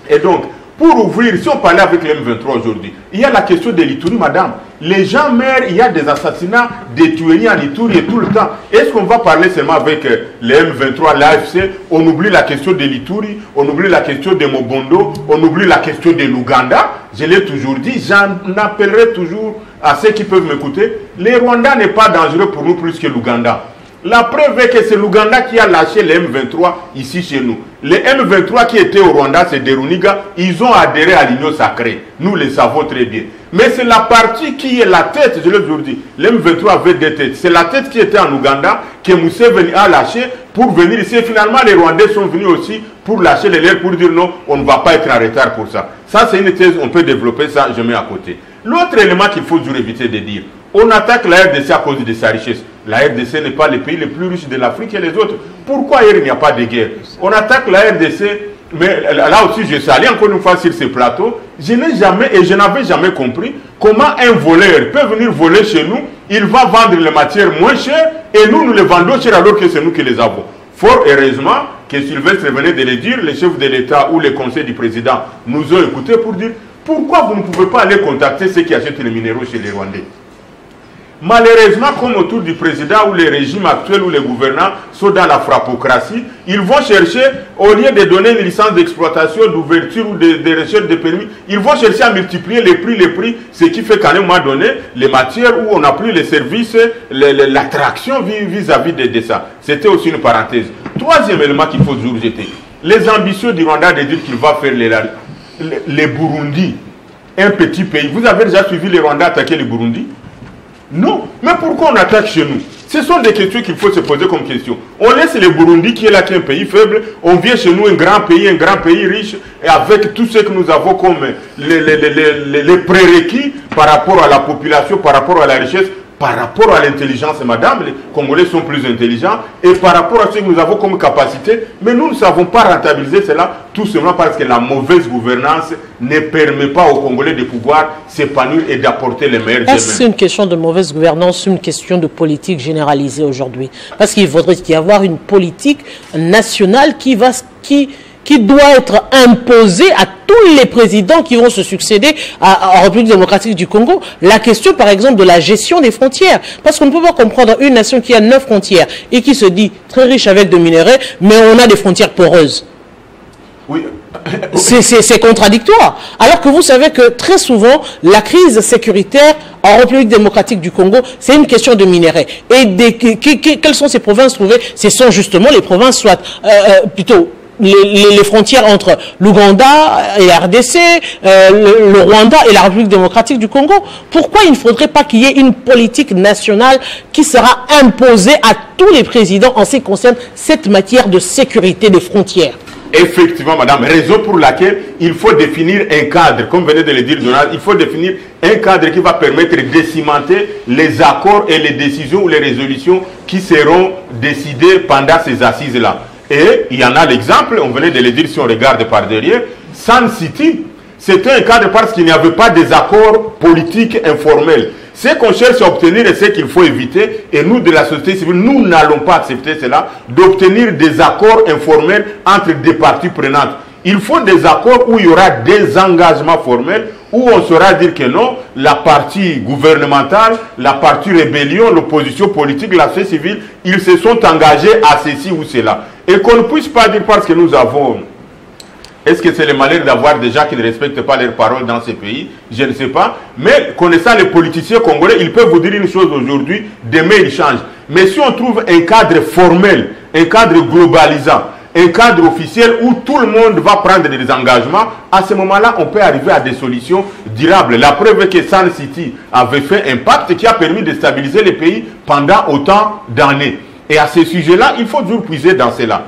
Et donc, pour ouvrir, si on parlait avec le M23 aujourd'hui, il y a la question de l'Ituri, madame. Les gens meurent, il y a des assassinats, des tueries en Ituri et tout le temps. Est-ce qu'on va parler seulement avec les M23, l'AFC? On oublie la question de l'Ituri, on oublie la question de Mobondo, on oublie la question de l'Ouganda. Je l'ai toujours dit, j'en appellerai toujours à ceux qui peuvent m'écouter. Le Rwanda n'est pas dangereux pour nous plus que l'Ouganda. La preuve est que c'est l'Ouganda qui a lâché les M23 ici chez nous. Les M23 qui étaient au Rwanda, c'est des Runiga, ils ont adhéré à l'Union sacrée. Nous le savons très bien. Mais c'est la partie qui est la tête, je l'ai toujours dit. Les M23 avaient des têtes. C'est la tête qui était en Ouganda que Museveni a lâché pour venir ici. Et finalement, les Rwandais sont venus aussi pour lâcher les leurs, pour dire non, on ne va pas être en retard pour ça. Ça, c'est une thèse, on peut développer ça, je mets à côté. L'autre élément qu'il faut toujours éviter de dire, on attaque la RDC à cause de sa richesse. La RDC n'est pas le pays le plus riche de l'Afrique et les autres. Pourquoi hier il n'y a pas de guerre? On attaque la RDC, mais là aussi je salue encore une fois sur ce plateau. Je n'ai jamais et je n'avais jamais compris comment un voleur peut venir voler chez nous, il va vendre les matières moins chères et nous les vendons cher alors que c'est nous qui les avons. Fort heureusement que Sylvestre venait de le dire, les chefs de l'État ou les conseils du président nous ont écoutés pour dire pourquoi vous ne pouvez pas aller contacter ceux qui achètent les minéraux chez les Rwandais. Malheureusement, comme autour du président ou les régimes actuels ou les gouvernants sont dans la frappocratie, ils vont chercher, au lieu de donner une licence d'exploitation, d'ouverture ou de recherche de permis, ils vont chercher à multiplier les prix, ce qui fait qu'à un moment donné, les matières où on n'a plus les services, l'attraction vis-à-vis de ça. C'était aussi une parenthèse. Troisième élément qu'il faut toujours jeter, les ambitions du Rwanda de dire qu'il va faire les Burundi, un petit pays. Vous avez déjà suivi les Rwandais attaquer les Burundi? Non, mais pourquoi on attaque chez nous? Ce sont des questions qu'il faut se poser comme question. On laisse le Burundi qui est là, qui est un pays faible, on vient chez nous un grand pays riche, et avec tout ce que nous avons comme les prérequis par rapport à la population, par rapport à la richesse, par rapport à l'intelligence, madame, les Congolais sont plus intelligents, et par rapport à ce que nous avons comme capacité, mais nous ne savons pas rentabiliser cela, tout simplement parce que la mauvaise gouvernance ne permet pas aux Congolais de pouvoir s'épanouir et d'apporter les meilleurs. Est-ce une question de mauvaise gouvernance, une question de politique généralisée aujourd'hui? Parce qu'il faudrait y avoir une politique nationale qui doit être imposée à tous les présidents qui vont se succéder en République démocratique du Congo. La question, par exemple, de la gestion des frontières. Parce qu'on ne peut pas comprendre une nation qui a 9 frontières et qui se dit très riche avec de minerais, mais on a des frontières poreuses. Oui. C'est contradictoire. Alors que vous savez que très souvent, la crise sécuritaire en République démocratique du Congo, c'est une question de minerais. Et quelles sont ces provinces trouvées? Ce sont justement les provinces, soit plutôt les frontières entre l'Ouganda et RDC, le Rwanda et la République démocratique du Congo. Pourquoi il ne faudrait pas qu'il y ait une politique nationale qui sera imposée à tous les présidents en ce qui concerne cette matière de sécurité des frontières? Effectivement, madame, raison pour laquelle il faut définir un cadre, comme venait de le dire Donald, il faut définir un cadre qui va permettre de cimenter les accords et les décisions ou les résolutions qui seront décidées pendant ces assises-là. Et il y en a l'exemple, on venait de le dire si on regarde par derrière, Sun City, c'était un cadre parce qu'il n'y avait pas des accords politiques informels. Ce qu'on cherche à obtenir et ce qu'il faut éviter, et nous de la société civile, nous n'allons pas accepter cela, d'obtenir des accords informels entre des parties prenantes. Il faut des accords où il y aura des engagements formels, où on saura dire que non, la partie gouvernementale, la partie rébellion, l'opposition politique, la société civile, ils se sont engagés à ceci ou cela. Et qu'on ne puisse pas dire parce que nous avons Est-ce que c'est le malheur d'avoir des gens qui ne respectent pas leurs paroles dans ces pays? Je ne sais pas. Mais connaissant les politiciens congolais, ils peuvent vous dire une chose aujourd'hui, demain ils changent. Mais si on trouve un cadre formel, un cadre globalisant, un cadre officiel où tout le monde va prendre des engagements, à ce moment-là, on peut arriver à des solutions durables. La preuve est que Sun City avait fait un pacte qui a permis de stabiliser le pays pendant autant d'années. Et à ce sujet-là, il faut toujours puiser dans cela.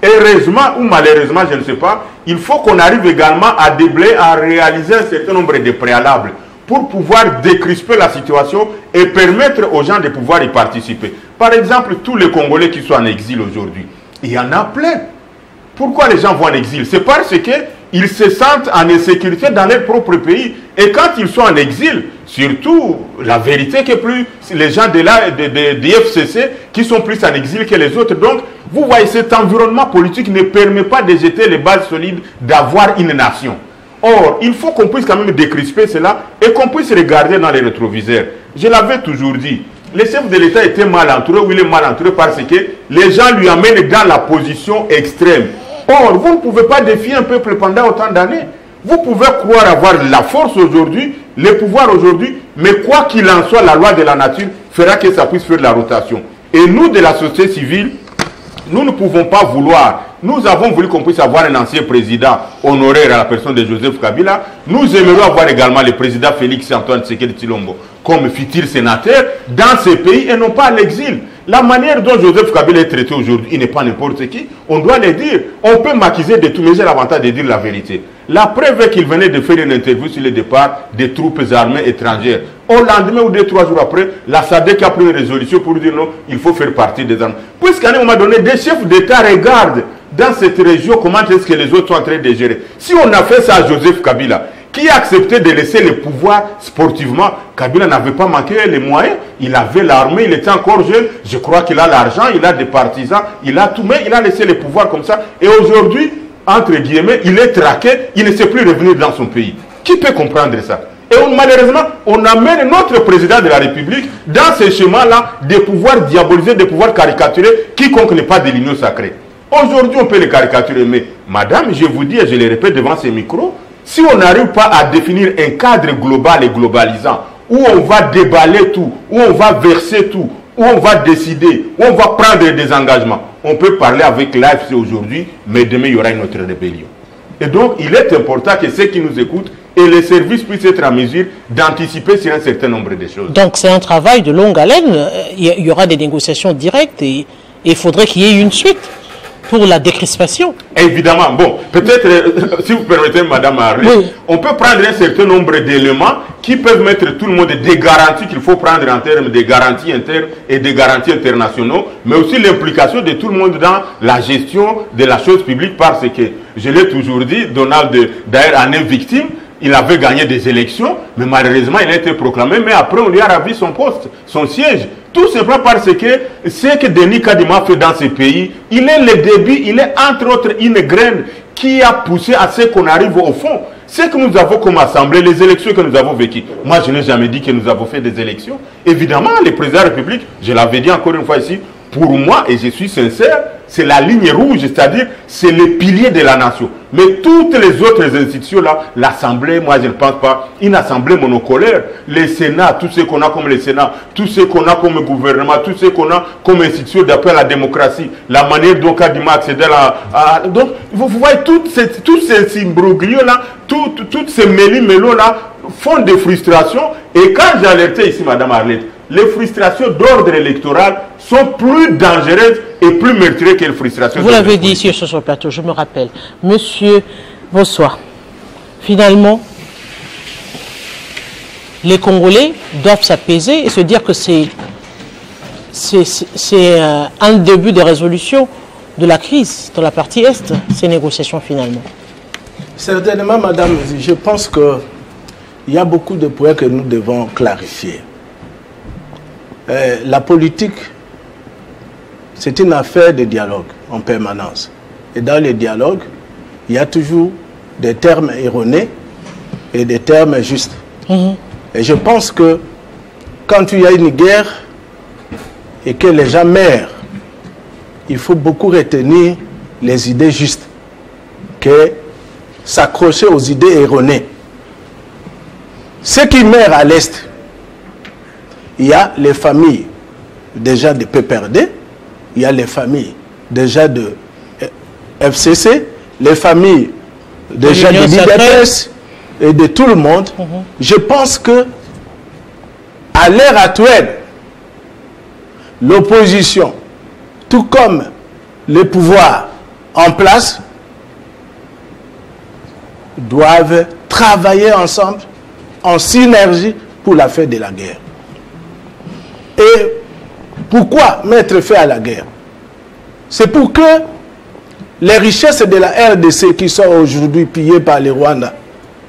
Heureusement ou malheureusement, je ne sais pas, il faut qu'on arrive également à déblayer, à réaliser un certain nombre de préalables pour pouvoir décrisper la situation et permettre aux gens de pouvoir y participer. Par exemple, tous les Congolais qui sont en exil aujourd'hui, il y en a plein. Pourquoi les gens vont en exil? C'est parce qu'ils se sentent en insécurité dans leur propre pays. Et quand ils sont en exil, surtout, la vérité est que plus les gens de FCC qui sont plus en exil que les autres. Donc, vous voyez, cet environnement politique ne permet pas de jeter les bases solides d'avoir une nation. Or, il faut qu'on puisse quand même décrisper cela et qu'on puisse regarder dans les rétroviseurs. Je l'avais toujours dit. Le chef de l'État était mal entouré, ou il est mal entouré parce que les gens lui amènent dans la position extrême. Or, vous ne pouvez pas défier un peuple pendant autant d'années. Vous pouvez croire avoir la force aujourd'hui, le pouvoir aujourd'hui, mais quoi qu'il en soit, la loi de la nature fera que ça puisse faire de la rotation. Et nous, de la société civile, nous ne pouvons pas vouloir. Nous avons voulu qu'on puisse avoir un ancien président honoraire à la personne de Joseph Kabila. Nous aimerions avoir également le président Félix Antoine Tshisekedi Tshilombo comme futur sénateur dans ces pays et non pas à l'exil. La manière dont Joseph Kabila est traité aujourd'hui, il n'est pas n'importe qui. On doit le dire. On peut maquiser de tout, mais j'ai l'avantage de dire la vérité. La preuve est qu'il venait de faire une interview sur le départ des troupes armées étrangères. Au lendemain ou 2-3 jours après, la SADC a pris une résolution pour dire non, il faut faire partie des armes. Puisqu'à un moment donné, des chefs d'État regardent dans cette région comment est-ce que les autres sont en train de gérer. Si on a fait ça à Joseph Kabila, qui a accepté de laisser le pouvoir sportivement, Kabila n'avait pas manqué les moyens, il avait l'armée, il était encore jeune, je crois qu'il a l'argent, il a des partisans, il a tout, mais il a laissé le pouvoir comme ça. Et aujourd'hui, entre guillemets, il est traqué, il ne sait plus revenir dans son pays. Qui peut comprendre ça? Et malheureusement, on amène notre président de la République dans ce schéma-là de pouvoir diaboliser, de pouvoir caricaturer quiconque n'est pas de l'union sacrée. Aujourd'hui, on peut les caricaturer, mais madame, je vous dis et je le répète devant ces micros, si on n'arrive pas à définir un cadre global et globalisant, où on va déballer tout, où on va verser tout, où on va décider, où on va prendre des engagements, on peut parler avec l'AFC aujourd'hui, mais demain, il y aura une autre rébellion. Et donc, il est important que ceux qui nous écoutent et les services puissent être en mesure d'anticiper sur un certain nombre de choses. Donc, c'est un travail de longue haleine. Il y aura des négociations directes et il faudrait qu'il y ait une suite pour la décrispation. Évidemment. Bon, peut-être, si vous permettez, Madame Harley, oui, on peut prendre un certain nombre d'éléments qui peuvent mettre tout le monde des garanties qu'il faut prendre en termes de garanties internes et de garanties internationaux, mais aussi l'implication de tout le monde dans la gestion de la chose publique, parce que, je l'ai toujours dit, Donald, d'ailleurs, en est victime. Il avait gagné des élections, mais malheureusement, il a été proclamé, mais après, on lui a ravi son poste, son siège. Tout simplement parce que ce que Denis Kadima fait dans ces pays, il est le début, il est entre autres une graine qui a poussé à ce qu'on arrive au fond. Ce que nous avons comme assemblée, les élections que nous avons vécues. Moi, je n'ai jamais dit que nous avons fait des élections. Évidemment, le président de la République, je l'avais dit encore une fois ici, pour moi, et je suis sincère, c'est la ligne rouge, c'est-à-dire c'est le pilier de la nation. Mais toutes les autres institutions-là, l'Assemblée, moi je ne pense pas, une Assemblée monocolaire, le Sénat, tout ce qu'on a comme le Sénat, tout ce qu'on a comme gouvernement, tout ce qu'on a comme institution d'appel à la démocratie, la manière dont Kadima accédait à... Donc, vous voyez, tous ces imbroglios-là, toutes ces méli-mélos-là font des frustrations. Et quand j'ai alerté ici, Madame Arlette, les frustrations d'ordre électoral sont plus dangereuses et plus meurtrières que les frustrations. Vous l'avez dit ici sur ce plateau, je me rappelle. Monsieur Bossois, finalement, les Congolais doivent s'apaiser et se dire que c'est un début de résolution de la crise dans la partie Est, ces négociations finalement. Certainement, Madame, je pense qu'il y a beaucoup de points que nous devons clarifier. La politique, c'est une affaire de dialogue en permanence. Et dans les dialogues, il y a toujours des termes erronés et des termes justes. Et je pense que quand il y a une guerre et que les gens meurent, il faut beaucoup retenir les idées justes que s'accrocher aux idées erronées. Ceux qui meurent à l'Est, il y a les familles déjà de PPRD, il y a les familles déjà de FCC, les familles déjà de l'IDPS et de tout le monde. Je pense que à l'heure actuelle, l'opposition, tout comme les pouvoirs en place, doivent travailler ensemble en synergie pour la fin de la guerre. Et pourquoi mettre fin à la guerre? C'est pour que les richesses de la RDC qui sont aujourd'hui pillées par les Rwandais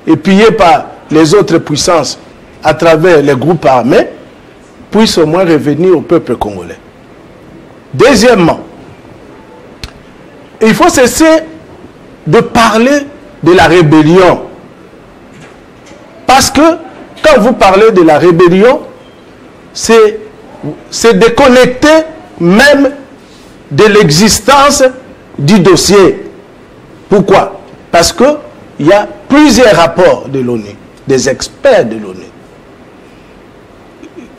et pillées par les autres puissances à travers les groupes armés puissent au moins revenir au peuple congolais. Deuxièmement, il faut cesser de parler de la rébellion. Parce que quand vous parlez de la rébellion, c'est déconnecter même de l'existence du dossier. Pourquoi? Parce qu'il y a plusieurs rapports de l'ONU, des experts de l'ONU,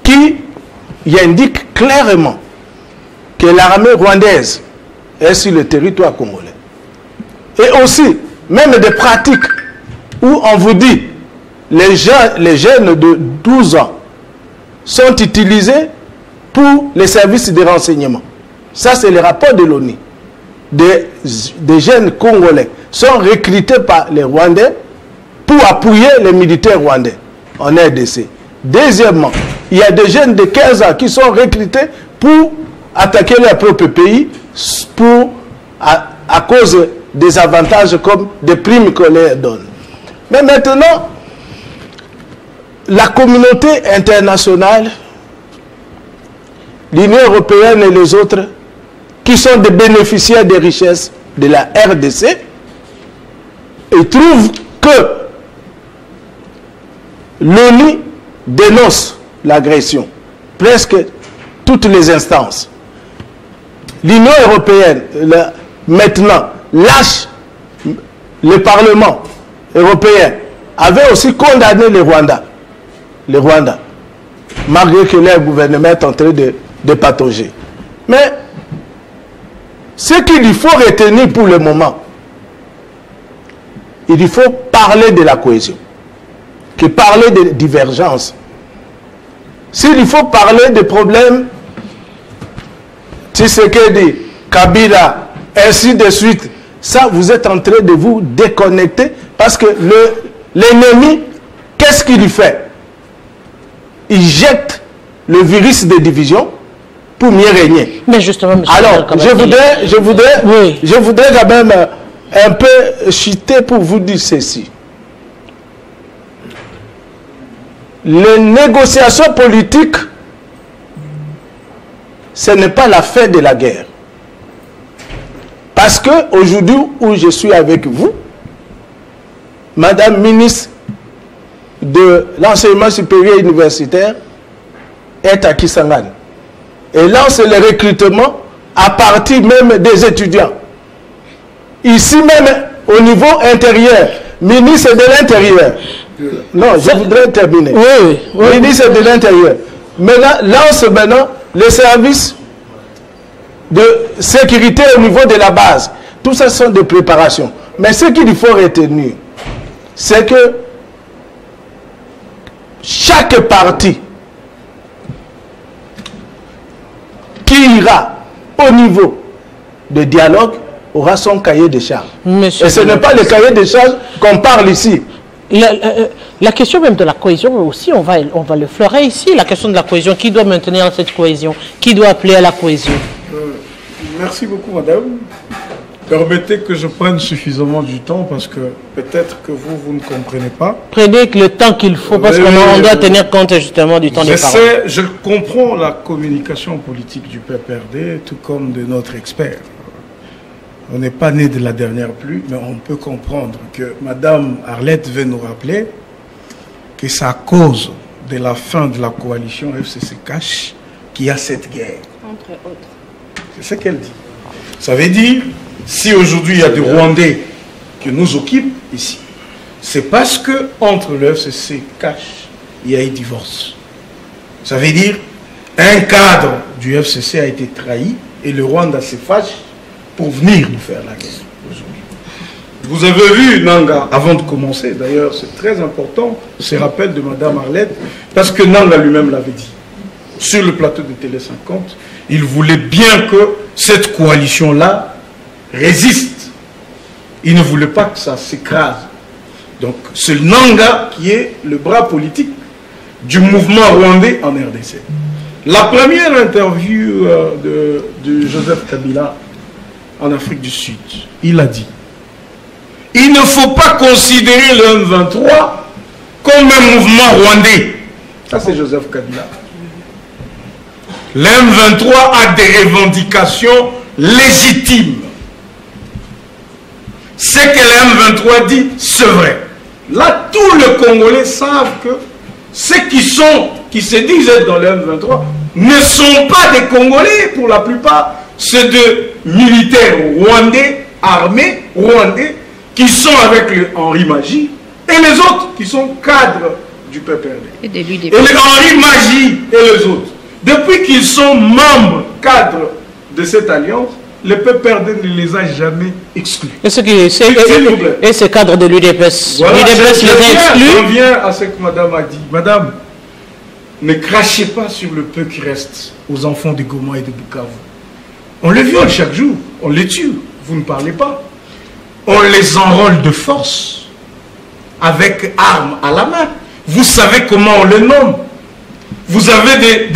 qui indiquent clairement que l'armée rwandaise est sur le territoire congolais. Et aussi, même des pratiques où on vous dit les jeunes de 12 ans sont utilisés pour les services de renseignement. Ça, c'est le rapport de l'ONU. Des jeunes Congolais sont recrutés par les Rwandais pour appuyer les militaires rwandais en RDC. Deuxièmement, il y a des jeunes de 15 ans qui sont recrutés pour attaquer leur propre pays à cause des avantages comme des primes qu'on leur donne. Mais maintenant, la communauté internationale, l'Union européenne et les autres, qui sont des bénéficiaires des richesses de la RDC, ils trouvent que l'ONU dénonce l'agression, presque toutes les instances. L'Union européenne, maintenant, lâche le Parlement européen, avait aussi condamné les Rwandais, malgré que leur gouvernement est en train de patauger. Mais ce qu'il faut retenir pour le moment, il faut parler de la cohésion, que parler de divergences. S'il faut parler de problèmes, Tshisekedi, Kabila, ainsi de suite, ça, vous êtes en train de vous déconnecter parce que l'ennemi, qu'est-ce qu'il fait? Il jette le virus de division pour mieux régner. Mais justement, monsieur, alors, je voudrais quand même un peu chuter pour vous dire ceci. Les négociations politiques, ce n'est pas la fin de la guerre. Parce que aujourd'hui où je suis avec vous, Madame ministre de l'enseignement supérieur universitaire est à Kisangani. Et lance le recrutement à partir même des étudiants. Ici même, au niveau intérieur, ministre de l'Intérieur. Non, je voudrais terminer. Oui. Ministre de l'Intérieur. Maintenant, lance maintenant les services de sécurité au niveau de la base. Tout ça sont des préparations. Mais ce qu'il faut retenir, c'est que chaque parti qui ira au niveau de dialogue aura son cahier de charges. Et ce n'est pas le cahier de charges qu'on parle ici. La question même de la cohésion aussi, on va le fleurer ici. La question de la cohésion, qui doit maintenir cette cohésion? Qui doit appeler à la cohésion? Merci beaucoup, madame. Permettez que je prenne suffisamment du temps parce que peut-être que vous ne comprenez pas. Prenez le temps qu'il faut parce qu'on doit tenir compte justement du temps des paroles. Je comprends la communication politique du PPRD, tout comme de notre expert. On n'est pas né de la dernière pluie, mais on peut comprendre que madame Arlette veut nous rappeler que c'est à cause de la fin de la coalition FCC-CACH qu'il y a cette guerre. Entre autres. C'est ce qu'elle dit. Ça veut dire, si aujourd'hui il y a des Rwandais que nous occupe ici, c'est parce que entre le FCC et Cash, il y a eu divorce. Ça veut dire un cadre du FCC a été trahi et le Rwanda se fâche pour venir nous faire la guerre aujourd'hui. Vous avez vu Nanga, avant de commencer, d'ailleurs c'est très important, ce rappel de Mme Arlette, parce que Nanga lui-même l'avait dit, sur le plateau de Télé 50, il voulait bien que cette coalition-là résiste. Il ne voulait pas que ça s'écrase. Donc c'est Nanga qui est le bras politique du mouvement rwandais en RDC. La première interview de Joseph Kabila en Afrique du Sud, il a dit: il ne faut pas considérer le M23 comme un mouvement rwandais. Ça c'est Joseph Kabila. Le M23 a des revendications légitimes. Ce que le M23 dit, c'est vrai. Là, tous les Congolais savent que ceux qui se disent être dans le M23 ne sont pas des Congolais pour la plupart. C'est de militaires rwandais, armés rwandais, qui sont avec le Henri Magie, et les autres qui sont cadres du PPRD. Et le Henri Magie et les autres. Depuis qu'ils sont membres, cadres de cette alliance, le PPRD ne les a jamais exclus. Et ce cadre de l'UDPS, voilà, l'UDPS les a exclus. Je reviens à ce que Madame a dit. Madame, ne crachez pas sur le peu qui reste aux enfants de Goma et de Bukavu. On les viole chaque jour, on les tue, vous ne parlez pas. On les enrôle de force, avec armes à la main. Vous savez comment on les nomme. Vous avez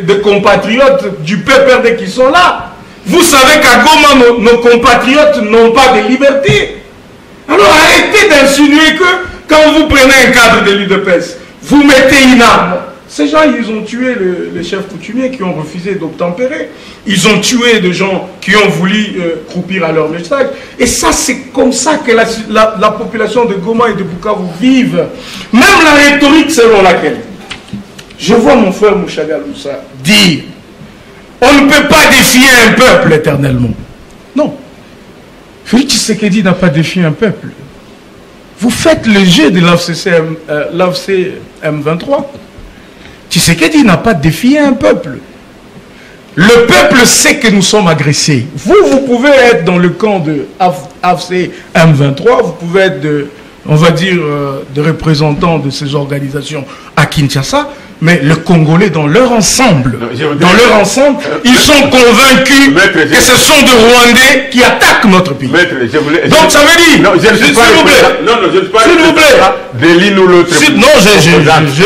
des compatriotes du PPRD qui sont là. Vous savez qu'à Goma, nos compatriotes n'ont pas de liberté. Alors arrêtez d'insinuer que quand vous prenez un cadre de l'UDPS, vous mettez une arme. Ces gens, ils ont tué les chefs coutumiers qui ont refusé d'obtempérer. Ils ont tué des gens qui ont voulu croupir à leur message. Et ça, c'est comme ça que la population de Goma et de Bukavu vivent. Même la rhétorique selon laquelle je vois mon frère Mouchaga Moussa dire: on ne peut pas défier un peuple éternellement. Non. Félix Tshisekedi n'a pas défié un peuple. Vous faites le jeu de l'AFC M23. Tshisekedi n'a pas défié un peuple. Le peuple sait que nous sommes agressés. Vous pouvez être dans le camp de AFC M23, vous pouvez être, on va dire, de représentants de ces organisations à Kinshasa, mais les Congolais dans leur ensemble, ils sont convaincus que ce sont des Rwandais qui attaquent notre pays. Maître, donc ça veut dire, non, je ne suis pas s'il vous plaît, non, je ne suis pas s'il vous plaît, de l'une ou l'autre. Non,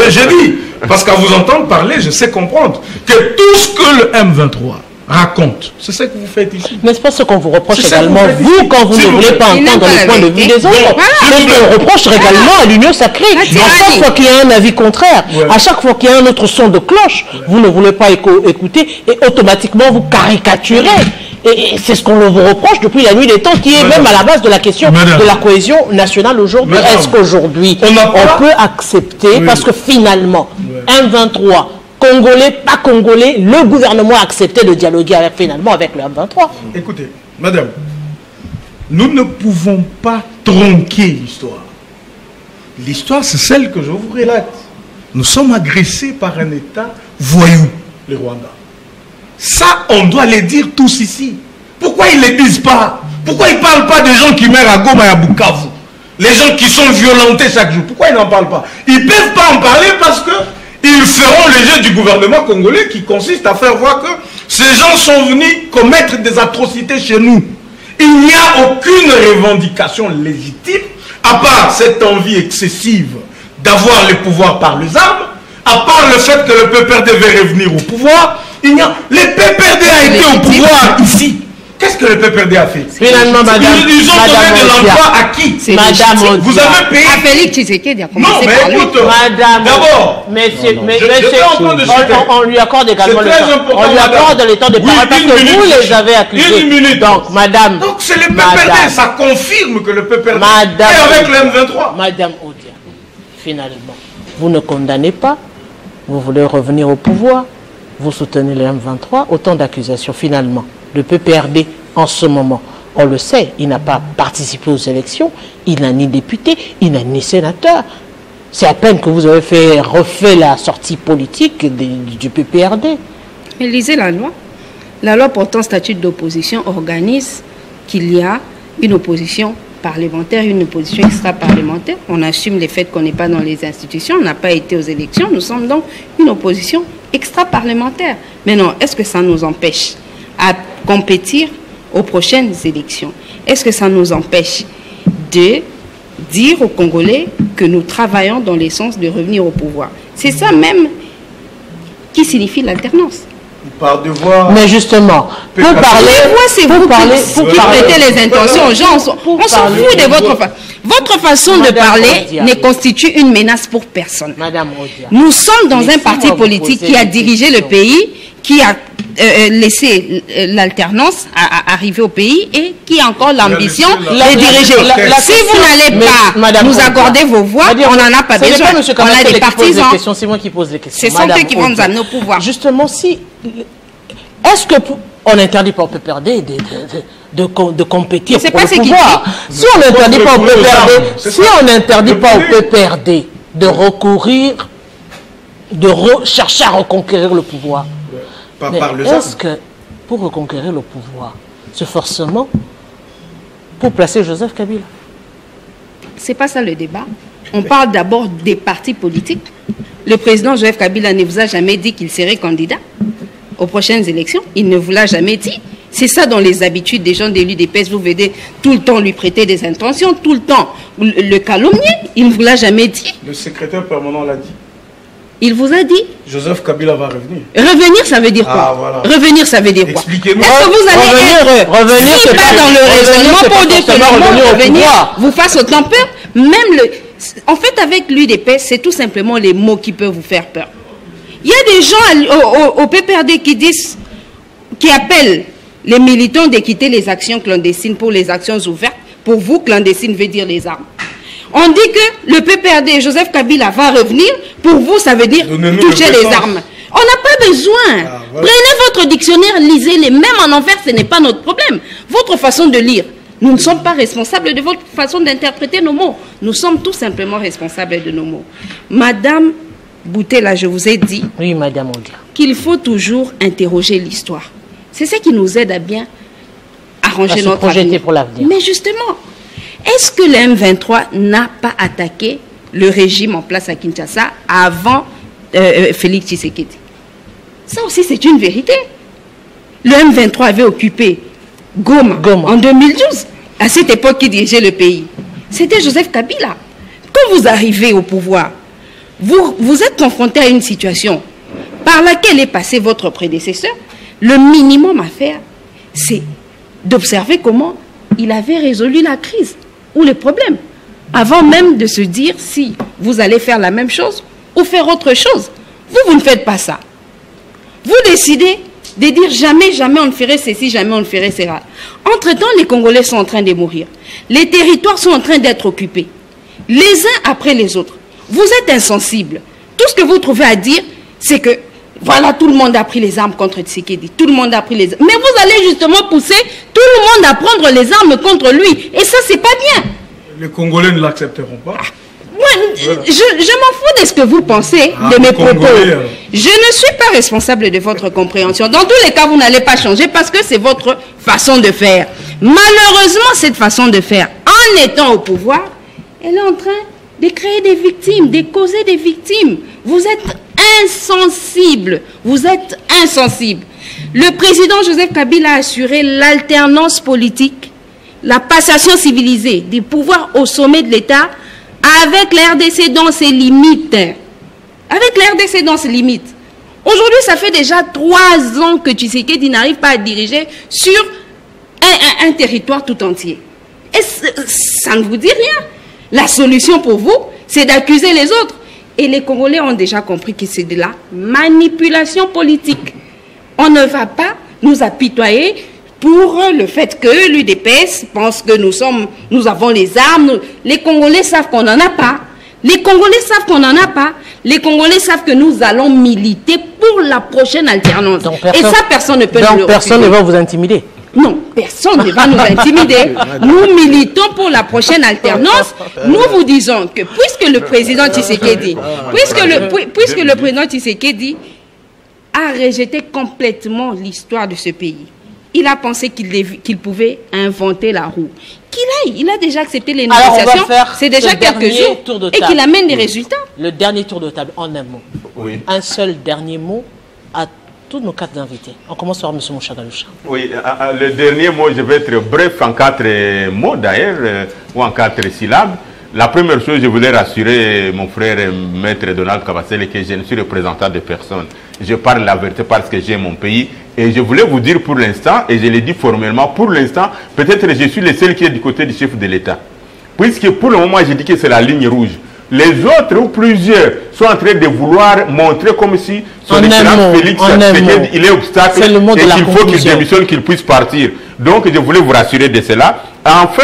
j'ai dit, parce qu'à vous entendre parler, je sais comprendre que tout ce que le M23 raconte, c'est ce que vous faites ici. N'est-ce pas ce qu'on vous reproche également, vous, quand vous ne voulez pas entendre le point de vue des autres? C'est ce qu'on reproche également à l'Union sacrée. À chaque fois qu'il y a un avis contraire, à chaque fois qu'il y a un autre son de cloche, vous ne voulez pas écouter et automatiquement vous caricaturez. Et c'est ce qu'on vous reproche depuis la nuit des temps, qui est même à la base de la question de la cohésion nationale aujourd'hui. Est-ce qu'aujourd'hui, on peut accepter, parce que finalement, M23, Congolais, pas Congolais, le gouvernement a accepté de dialoguer finalement avec le M23. Écoutez, madame, nous ne pouvons pas tronquer l'histoire. L'histoire, c'est celle que je vous relate. Nous sommes agressés par un État voyou, le Rwanda. Ça, on doit les dire tous ici. Pourquoi ils ne les disent pas? Pourquoi ils ne parlent pas des gens qui meurent à Goma et à Bukavu? Les gens qui sont violentés chaque jour. Pourquoi ils n'en parlent pas? Ils ne peuvent pas en parler parce que ils feront le jeu du gouvernement congolais qui consiste à faire voir que ces gens sont venus commettre des atrocités chez nous. Il n'y a aucune revendication légitime, à part cette envie excessive d'avoir le pouvoir par les armes, à part le fait que le PPRD devait revenir au pouvoir. Le PPRD a été au pouvoir ici. Qu'est-ce que le PPRD a fait? Finalement, madame, ils ont donné de l'emploi à qui? Madame, vous avez payé. Félix Tshisekedi a commencé non, mais écoute, madame, d'abord, on lui accorde également le temps. On lui accorde le temps de parole parce que vous les avez accusés. Une minute. Donc, madame. Donc, c'est le PPRD. Ça confirme que le PPRD est avec le M23. Madame Odia, finalement, vous ne condamnez pas. Vous voulez revenir au pouvoir. Vous soutenez le M23. Autant d'accusations, finalement. Le PPRD, en ce moment, on le sait, il n'a pas participé aux élections, il n'a ni député, il n'a ni sénateur. C'est à peine que vous avez refait la sortie politique du PPRD. Mais lisez la loi. La loi portant statut d'opposition organise qu'il y a une opposition parlementaire, une opposition extra-parlementaire. On assume les faits qu'on n'est pas dans les institutions, on n'a pas été aux élections, nous sommes donc une opposition extra-parlementaire. Maintenant, est-ce que ça nous empêche à compétir aux prochaines élections? Est-ce que ça nous empêche de dire aux Congolais que nous travaillons dans le sens de revenir au pouvoir? C'est ça même qui signifie l'alternance. Par devoir. Mais justement, pour parler, c'est vous qui prêtez les intentions aux gens. On s'en fout de votre façon. Votre façon de parler ne constitue une menace pour personne. Madame Odia, nous sommes dans un parti politique qui a dirigé le pays, qui a laissé l'alternance arriver au pays et qui a encore l'ambition de diriger. Si vous n'allez pas nous accorder vos voix, on n'en a pas besoin. On a des partisans. C'est moi qui pose les questions. Ce sont eux qui vont nous amener au pouvoir. Justement, est-ce qu'on n'interdit pas au PPRD de compétir pour le pouvoir? Si on n'interdit pas au PPRD, si on n'interdit pas au PPRD de recourir, de chercher à reconquérir le pouvoir, est-ce que pour reconquérir le pouvoir, c'est forcément pour placer Joseph Kabila? C'est pas ça le débat. On parle d'abord des partis politiques. Le président Joseph Kabila ne vous a jamais dit qu'il serait candidat aux prochaines élections. Il ne vous l'a jamais dit. C'est ça dans les habitudes des gens de l'UDPS. Vous venez tout le temps lui prêter des intentions, tout le temps le calomnier. Il ne vous l'a jamais dit. Le secrétaire permanent l'a dit. Il vous a dit? Joseph Kabila va revenir. Revenir, ça veut dire quoi? Voilà. Revenir, ça veut dire quoi? Expliquez-nous. Est-ce que vous allez revenir, c'est pas dans le raisonnement pour dire que le mot revenir vous fasse autant peur? En fait, avec l'UDPS, c'est tout simplement les mots qui peuvent vous faire peur. Il y a des gens au PPRD qui appellent les militants de quitter les actions clandestines pour les actions ouvertes. Pour vous, clandestine veut dire les armes. On dit que le PPRD, Joseph Kabila, va revenir. Pour vous, ça veut dire toucher les armes. On n'a pas besoin. Voilà. Prenez votre dictionnaire, lisez-les. Même en envers, ce n'est pas notre problème. Votre façon de lire. Nous ne sommes pas responsables de votre façon d'interpréter nos mots. Nous sommes tout simplement responsables de nos mots. Madame Boutella, je vous ai dit qu'il faut toujours interroger l'histoire. C'est ce qui nous aide à bien arranger notre avenir. Pour l'avenir. Mais justement, est-ce que le M23 n'a pas attaqué le régime en place à Kinshasa avant Félix Tshisekedi? Ça aussi, c'est une vérité. Le M23 avait occupé Goma. En 2012. À cette époque, qui dirigeait le pays? C'était Joseph Kabila. Quand vous arrivez au pouvoir, vous êtes confronté à une situation par laquelle est passé votre prédécesseur. Le minimum à faire, c'est d'observer comment il avait résolu la crise ou les problèmes, avant même de se dire si vous allez faire la même chose ou faire autre chose. Vous ne faites pas ça. Vous décidez de dire jamais, jamais on ne ferait ceci, jamais on ne ferait cela. Entre-temps, les Congolais sont en train de mourir. Les territoires sont en train d'être occupés. Les uns après les autres. Vous êtes insensibles. Tout ce que vous trouvez à dire, c'est que voilà, tout le monde a pris les armes contre Tshisekedi. Tout le monde a pris les armes. Mais vous allez justement pousser tout le monde à prendre les armes contre lui. Et ça, c'est pas bien. Les Congolais ne l'accepteront pas. Je m'en fous de ce que vous pensez de mes propos. Je ne suis pas responsable de votre compréhension. Dans tous les cas, vous n'allez pas changer parce que c'est votre façon de faire. Malheureusement, cette façon de faire, en étant au pouvoir, elle est en train de créer des victimes, de causer des victimes. Vous êtes insensible. Vous êtes insensible. Le président Joseph Kabila a assuré l'alternance politique, la passation civilisée du pouvoir au sommet de l'État avec la RDC dans ses limites. Avec la RDC dans ses limites. Aujourd'hui, ça fait déjà 3 ans que Tshisekedi n'arrive pas à diriger sur un territoire tout entier. Et ça ne vous dit rien. La solution pour vous, c'est d'accuser les autres. Et les Congolais ont déjà compris que c'est de la manipulation politique. On ne va pas nous apitoyer pour le fait que l'UDPS pense que nous avons les armes. Les Congolais savent qu'on n'en a pas. Les Congolais savent qu'on n'en a pas. Les Congolais savent que nous allons militer pour la prochaine alternance. Et ça, personne ne peut nous le refuser. Donc personne ne va vous intimider? Non. personne ne va nous intimider. Nous militons pour la prochaine alternance. Nous vous disons que puisque le président Tshisekedi, puisque le président Tshisekedi a rejeté complètement l'histoire de ce pays, il a pensé qu'il pouvait inventer la roue. Il a déjà accepté les négociations, c'est déjà quelques jours, et qu'il amène des résultats. Le dernier tour de table, en un mot. Oui. Un seul dernier mot à tous nos 4 invités. On commence par M. Mouchagaloucha. Oui, le dernier mot, je vais être bref en 4 mots d'ailleurs, ou en 4 syllabes. La première chose, je voulais rassurer mon frère Maître Donald Kabasele que je ne suis représentant de personne. Je parle la vérité parce que j'ai mon pays. Et je voulais vous dire pour l'instant, et je l'ai dit formellement, pour l'instant, peut-être je suis le seul qui est du côté du chef de l'État. Puisque pour le moment, je dis que c'est la ligne rouge. Les autres ou plusieurs sont en train de vouloir montrer comme si son excellence Félix Tshisekedi, il est obstacle et qu'il faut qu'il démissionne, qu'il puisse partir. Donc je voulais vous rassurer de cela. Enfin,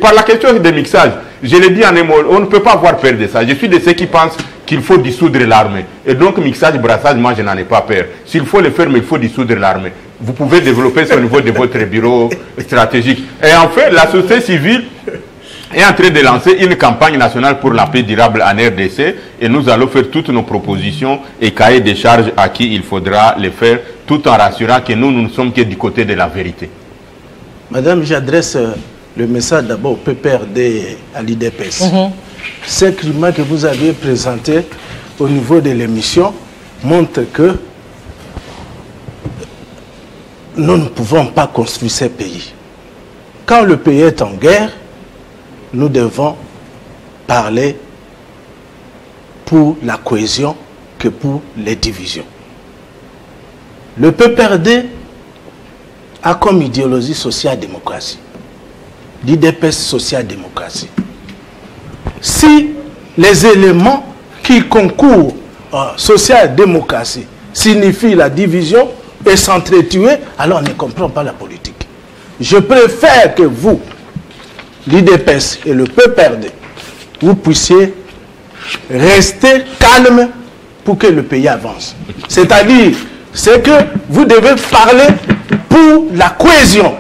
par la question des mixages, je l'ai dit en un mot, on ne peut pas avoir peur de ça. Je suis de ceux qui pensent qu'il faut dissoudre l'armée. Et donc mixage, brassage, moi je n'en ai pas peur. S'il faut le faire, mais il faut dissoudre l'armée. Vous pouvez développer ça au niveau de votre bureau stratégique. Et enfin, la société civile est en train de lancer une campagne nationale pour la paix durable en RDC et nous allons faire toutes nos propositions et cahiers de charges à qui il faudra les faire, tout en rassurant que nous ne sommes que du côté de la vérité. Madame, j'adresse le message d'abord au PPRD à l'IDPS. Ce climat que vous aviez présenté au niveau de l'émission montre que nous ne pouvons pas construire ce pays. Quand le pays est en guerre, nous devons parler pour la cohésion que pour les divisions. Le PPRD a comme idéologie social-démocratie. L'IDPS social-démocratie. Si les éléments qui concourent à social-démocratie signifient la division et s'entretuer, alors on ne comprend pas la politique. Je préfère que vous, l'IDPS et le PPRD, vous puissiez rester calme pour que le pays avance. C'est-à-dire, c'est que vous devez parler pour la cohésion.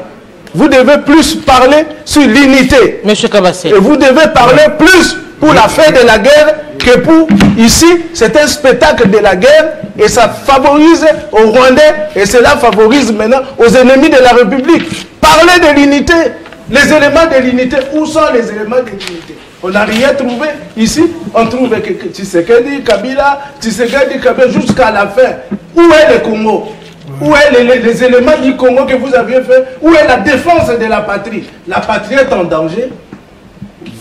Vous devez plus parler sur l'unité. Monsieur Kabasele. Et vous devez parler plus pour la fin de la guerre que pour... Ici, c'est un spectacle de la guerre et ça favorise aux Rwandais et cela favorise maintenant aux ennemis de la République. Parlez de l'unité. Les éléments de l'unité, où sont les éléments de l'unité? On n'a rien trouvé. Ici, on trouve que Tshisekedi, Kabila, jusqu'à la fin. Où est le Congo? Où est les éléments du Congo que vous aviez fait? Où est la défense de la patrie? La patrie est en danger.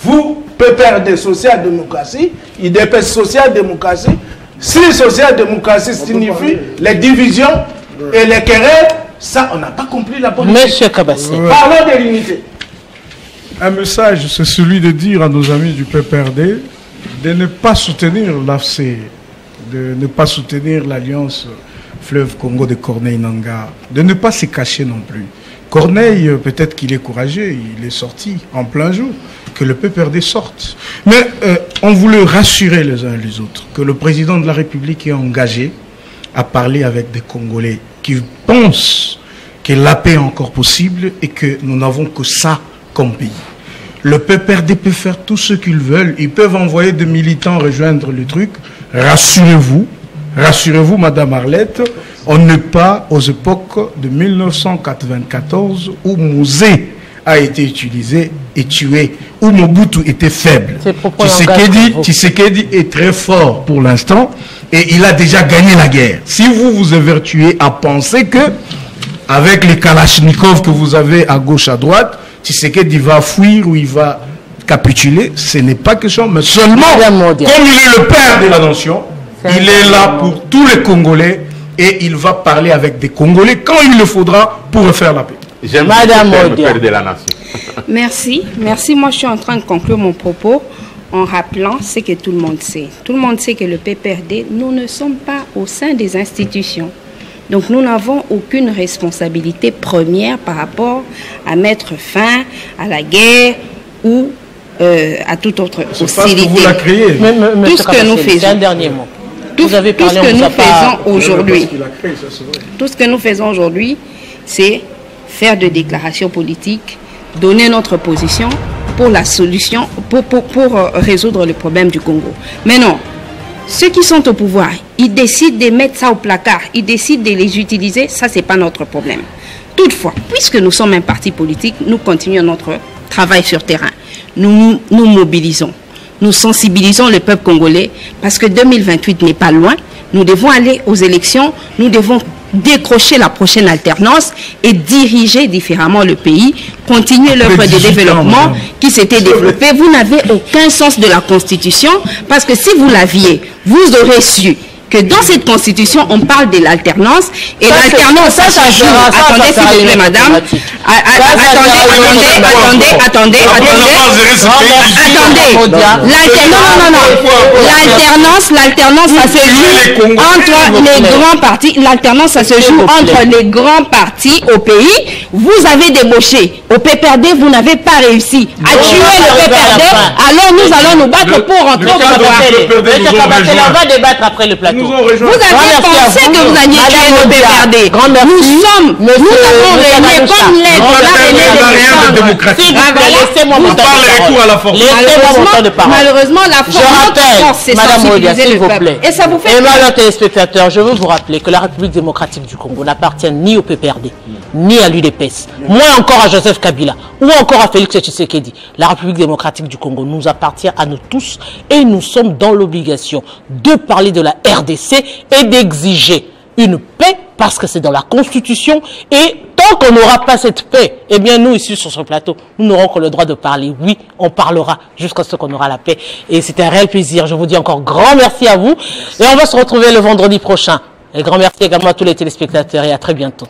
Vous, PPRD social-démocratie, IDPS social-démocratie. Si social-démocratie signifie les divisions et les querelles, ça, on n'a pas compris la politique. Monsieur Kabasele. Parlons de l'unité. Un message, c'est celui de dire à nos amis du PPRD de ne pas soutenir l'AFC, de ne pas soutenir l'Alliance Fleuve Congo de Corneille Nangaa, de ne pas se cacher non plus. Corneille, peut-être qu'il est courageux, il est sorti en plein jour, que le PPRD sorte. Mais on voulait rassurer les uns et les autres que le président de la République est engagé à parler avec des Congolais qui pensent que la paix est encore possible et que nous n'avons que ça comme pays. Le PPRD peut faire tout ce qu'ils veulent. Ils peuvent envoyer des militants rejoindre le truc. Rassurez-vous, Madame Arlette, on n'est pas aux époques de 1994 où Mouzé a été utilisé et tué, où Mobutu était faible. Tshisekedi est très fort pour l'instant et il a déjà gagné la guerre. Si vous vous évertuez à penser que, avec les Kalachnikov que vous avez à gauche, à droite, Tshisekedi va fuir ou il va capituler, ce n'est pas question, mais seulement, comme il est le père de la nation, il est là pour tous les Congolais et il va parler avec des Congolais quand il le faudra pour refaire la paix. J'aime le père de la nation. Merci. Moi, je suis en train de conclure mon propos en rappelant ce que tout le monde sait. Tout le monde sait que le PPRD, nous ne sommes pas au sein des institutions. Donc nous n'avons aucune responsabilité première par rapport à mettre fin à la guerre ou à toute autre hostilité. Vous la créez. Tout ce que nous faisons. Un dernier mot. Tout ce que nous faisons aujourd'hui, tout ce que nous faisons aujourd'hui, c'est faire de déclarations politiques, donner notre position pour la solution, pour résoudre le problème du Congo. Mais non, ceux qui sont au pouvoir, ils décident de mettre ça au placard, ils décident de les utiliser, ça c'est pas notre problème. Toutefois, puisque nous sommes un parti politique, nous continuons notre travail sur terrain. Nous nous mobilisons, nous sensibilisons le peuple congolais parce que 2028 n'est pas loin. Nous devons aller aux élections, nous devons décrocher la prochaine alternance et diriger différemment le pays, continuer l'œuvre de développement qui s'était développée. Vous n'avez aucun sens de la Constitution parce que si vous l'aviez, vous aurez su que dans cette Constitution, on parle de l'alternance et l'alternance, ça se joue. Attendez, s'il vous plaît, madame. Attendez. L'alternance, ça se joue entre les grands partis. L'alternance, ça se joue entre les grands partis au pays. Vous avez débauché. Au PPRD, vous n'avez pas réussi à tuer le PPRD. Alors nous allons nous battre pour rentrer au PPRD. On va débattre après le plateau. Vous avez pensé que vous alliez tuer le PPRD. Nous avons régné comme l'aide. Laissez-moi mon temps de parole. Malheureusement, la force, c'est sensibiliser le peuple. Et ça vous fait... Madame téléspectateurs, je veux vous rappeler que la République démocratique du Congo n'appartient ni au PPRD, ni à l'UDPS, moins encore à Joseph Kabila, ou encore à Félix Tshisekedi. La République démocratique du Congo nous appartient à nous tous et nous sommes dans l'obligation de parler de la RDC et d'exiger une paix parce que c'est dans la Constitution et tant qu'on n'aura pas cette paix, eh bien nous ici sur ce plateau, nous n'aurons que le droit de parler. Oui, on parlera jusqu'à ce qu'on aura la paix et c'est un réel plaisir. Je vous dis encore grand merci à vous et on va se retrouver le vendredi prochain. Et grand merci également à tous les téléspectateurs et à très bientôt.